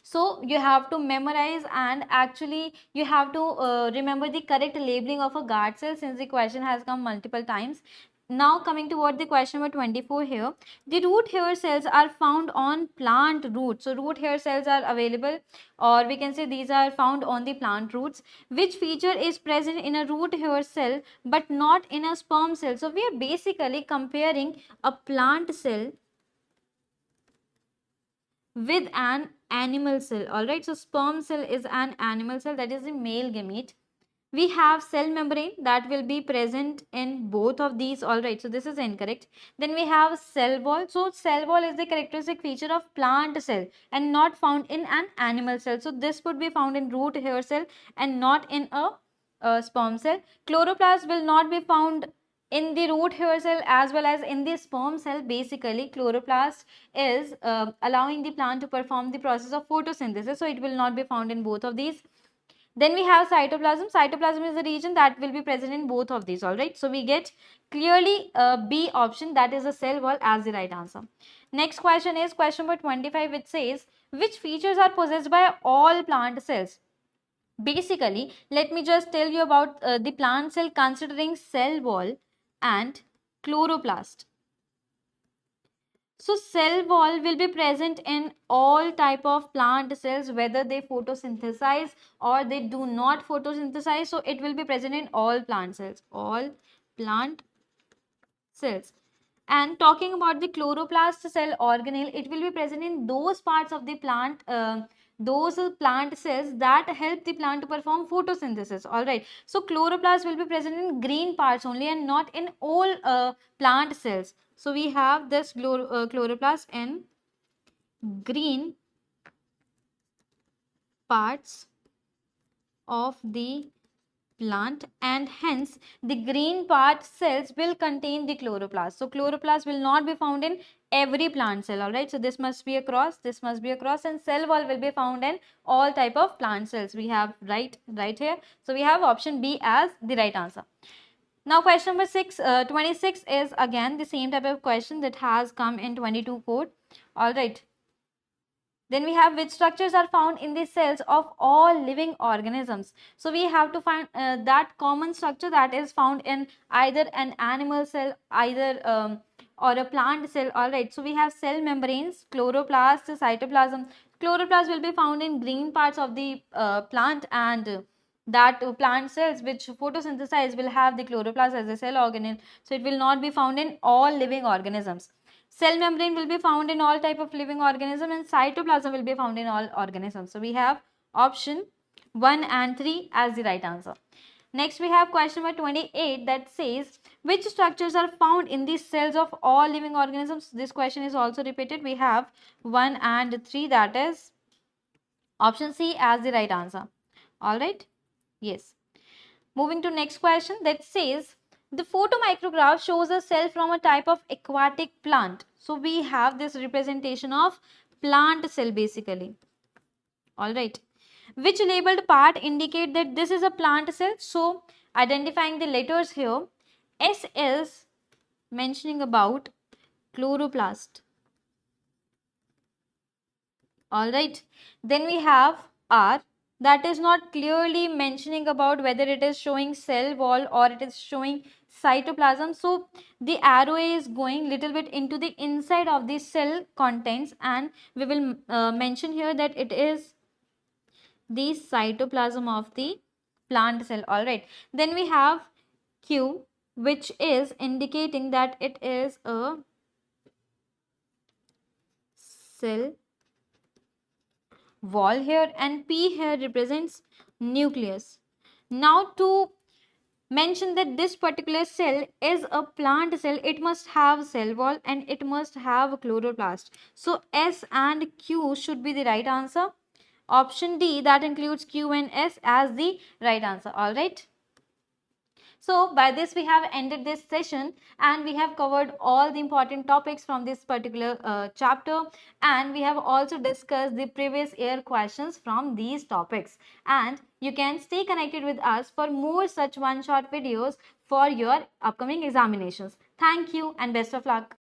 So you have to memorize and actually you have to remember the correct labeling of a guard cell, since the question has come multiple times. Now coming toward the question number 24 here, the root hair cells are found on plant roots. So root hair cells are available, or we can say these are found on the plant roots. Which feature is present in a root hair cell but not in a sperm cell? So we are basically comparing a plant cell with an animal cell. All right, so sperm cell is an animal cell, that is the male gamete. We have cell membrane that will be present in both of these. All right, so this is incorrect. Then we have cell wall. So cell wall is the characteristic feature of plant cell and not found in an animal cell. So this would be found in root hair cell and not in a sperm cell. Chloroplast will not be found in the root hair cell as well as in the sperm cell. Basically chloroplast is allowing the plant to perform the process of photosynthesis, so it will not be found in both of these. Then we have cytoplasm. Cytoplasm is the region that will be present in both of these. All right, so we get clearly B option, that is a cell wall, as the right answer. Next question is question number 25, which says which features are possessed by all plant cells? Basically, let me just tell you about the plant cell considering cell wall and chloroplast. So cell wall will be present in all type of plant cells, whether they photosynthesize or they do not photosynthesize. So it will be present in all plant cells, all plant cells. And talking about the chloroplast cell organelle, it will be present in those parts of the plant, those plant cells that help the plant to perform photosynthesis. All right, so chloroplast will be present in green parts only and not in all plant cells. So we have this chloroplast in green parts of the plant, and hence the green part cells will contain the chloroplast. So chloroplast will not be found in every plant cell. All right, so this must be a cross, this must be a cross, and cell wall will be found in all type of plant cells. We have right here. So we have option B as the right answer. Now question number 26 is again the same type of question that has come in 22 code. All right, Then we have which structures are found in the cells of all living organisms. So we have to find that common structure that is found in either an animal cell, either or a plant cell. All right. So we have cell membranes, chloroplast, cytoplasm. Chloroplast will be found in green parts of the plant, and that plant cells which photosynthesize will have the chloroplast as a cell organelle. So it will not be found in all living organisms. Cell membrane will be found in all type of living organism, and cytoplasm will be found in all organisms. So we have option 1 and 3 as the right answer. Next we have question number 28 that says which structures are found in the cells of all living organisms. This question is also repeated. We have 1 and 3, that is option C as the right answer. All right. Yes. Moving to next question that says the photomicrograph shows a cell from a type of aquatic plant. So we have this representation of plant cell basically. All right. Which labeled part indicate that this is a plant cell? So identifying the letters here, S is mentioning about chloroplast. All right. Then we have R, that is not clearly mentioning about whether it is showing cell wall or it is showing cytoplasm. So the arrow is going little bit into the inside of the cell contents, and we will mention here that it is the cytoplasm of the plant cell. All right. Then we have Q, which is indicating that it is a cell wall here, and P here represents nucleus. Now to mention that this particular cell is a plant cell, it must have cell wall and it must have chloroplast. So S and Q should be the right answer. Option D, that includes Q and S, as the right answer. All right. So by this we have ended this session, and we have covered all the important topics from this particular chapter, and we have also discussed the previous year questions from these topics, and you can stay connected with us for more such one shot videos for your upcoming examinations. Thank you and best of luck.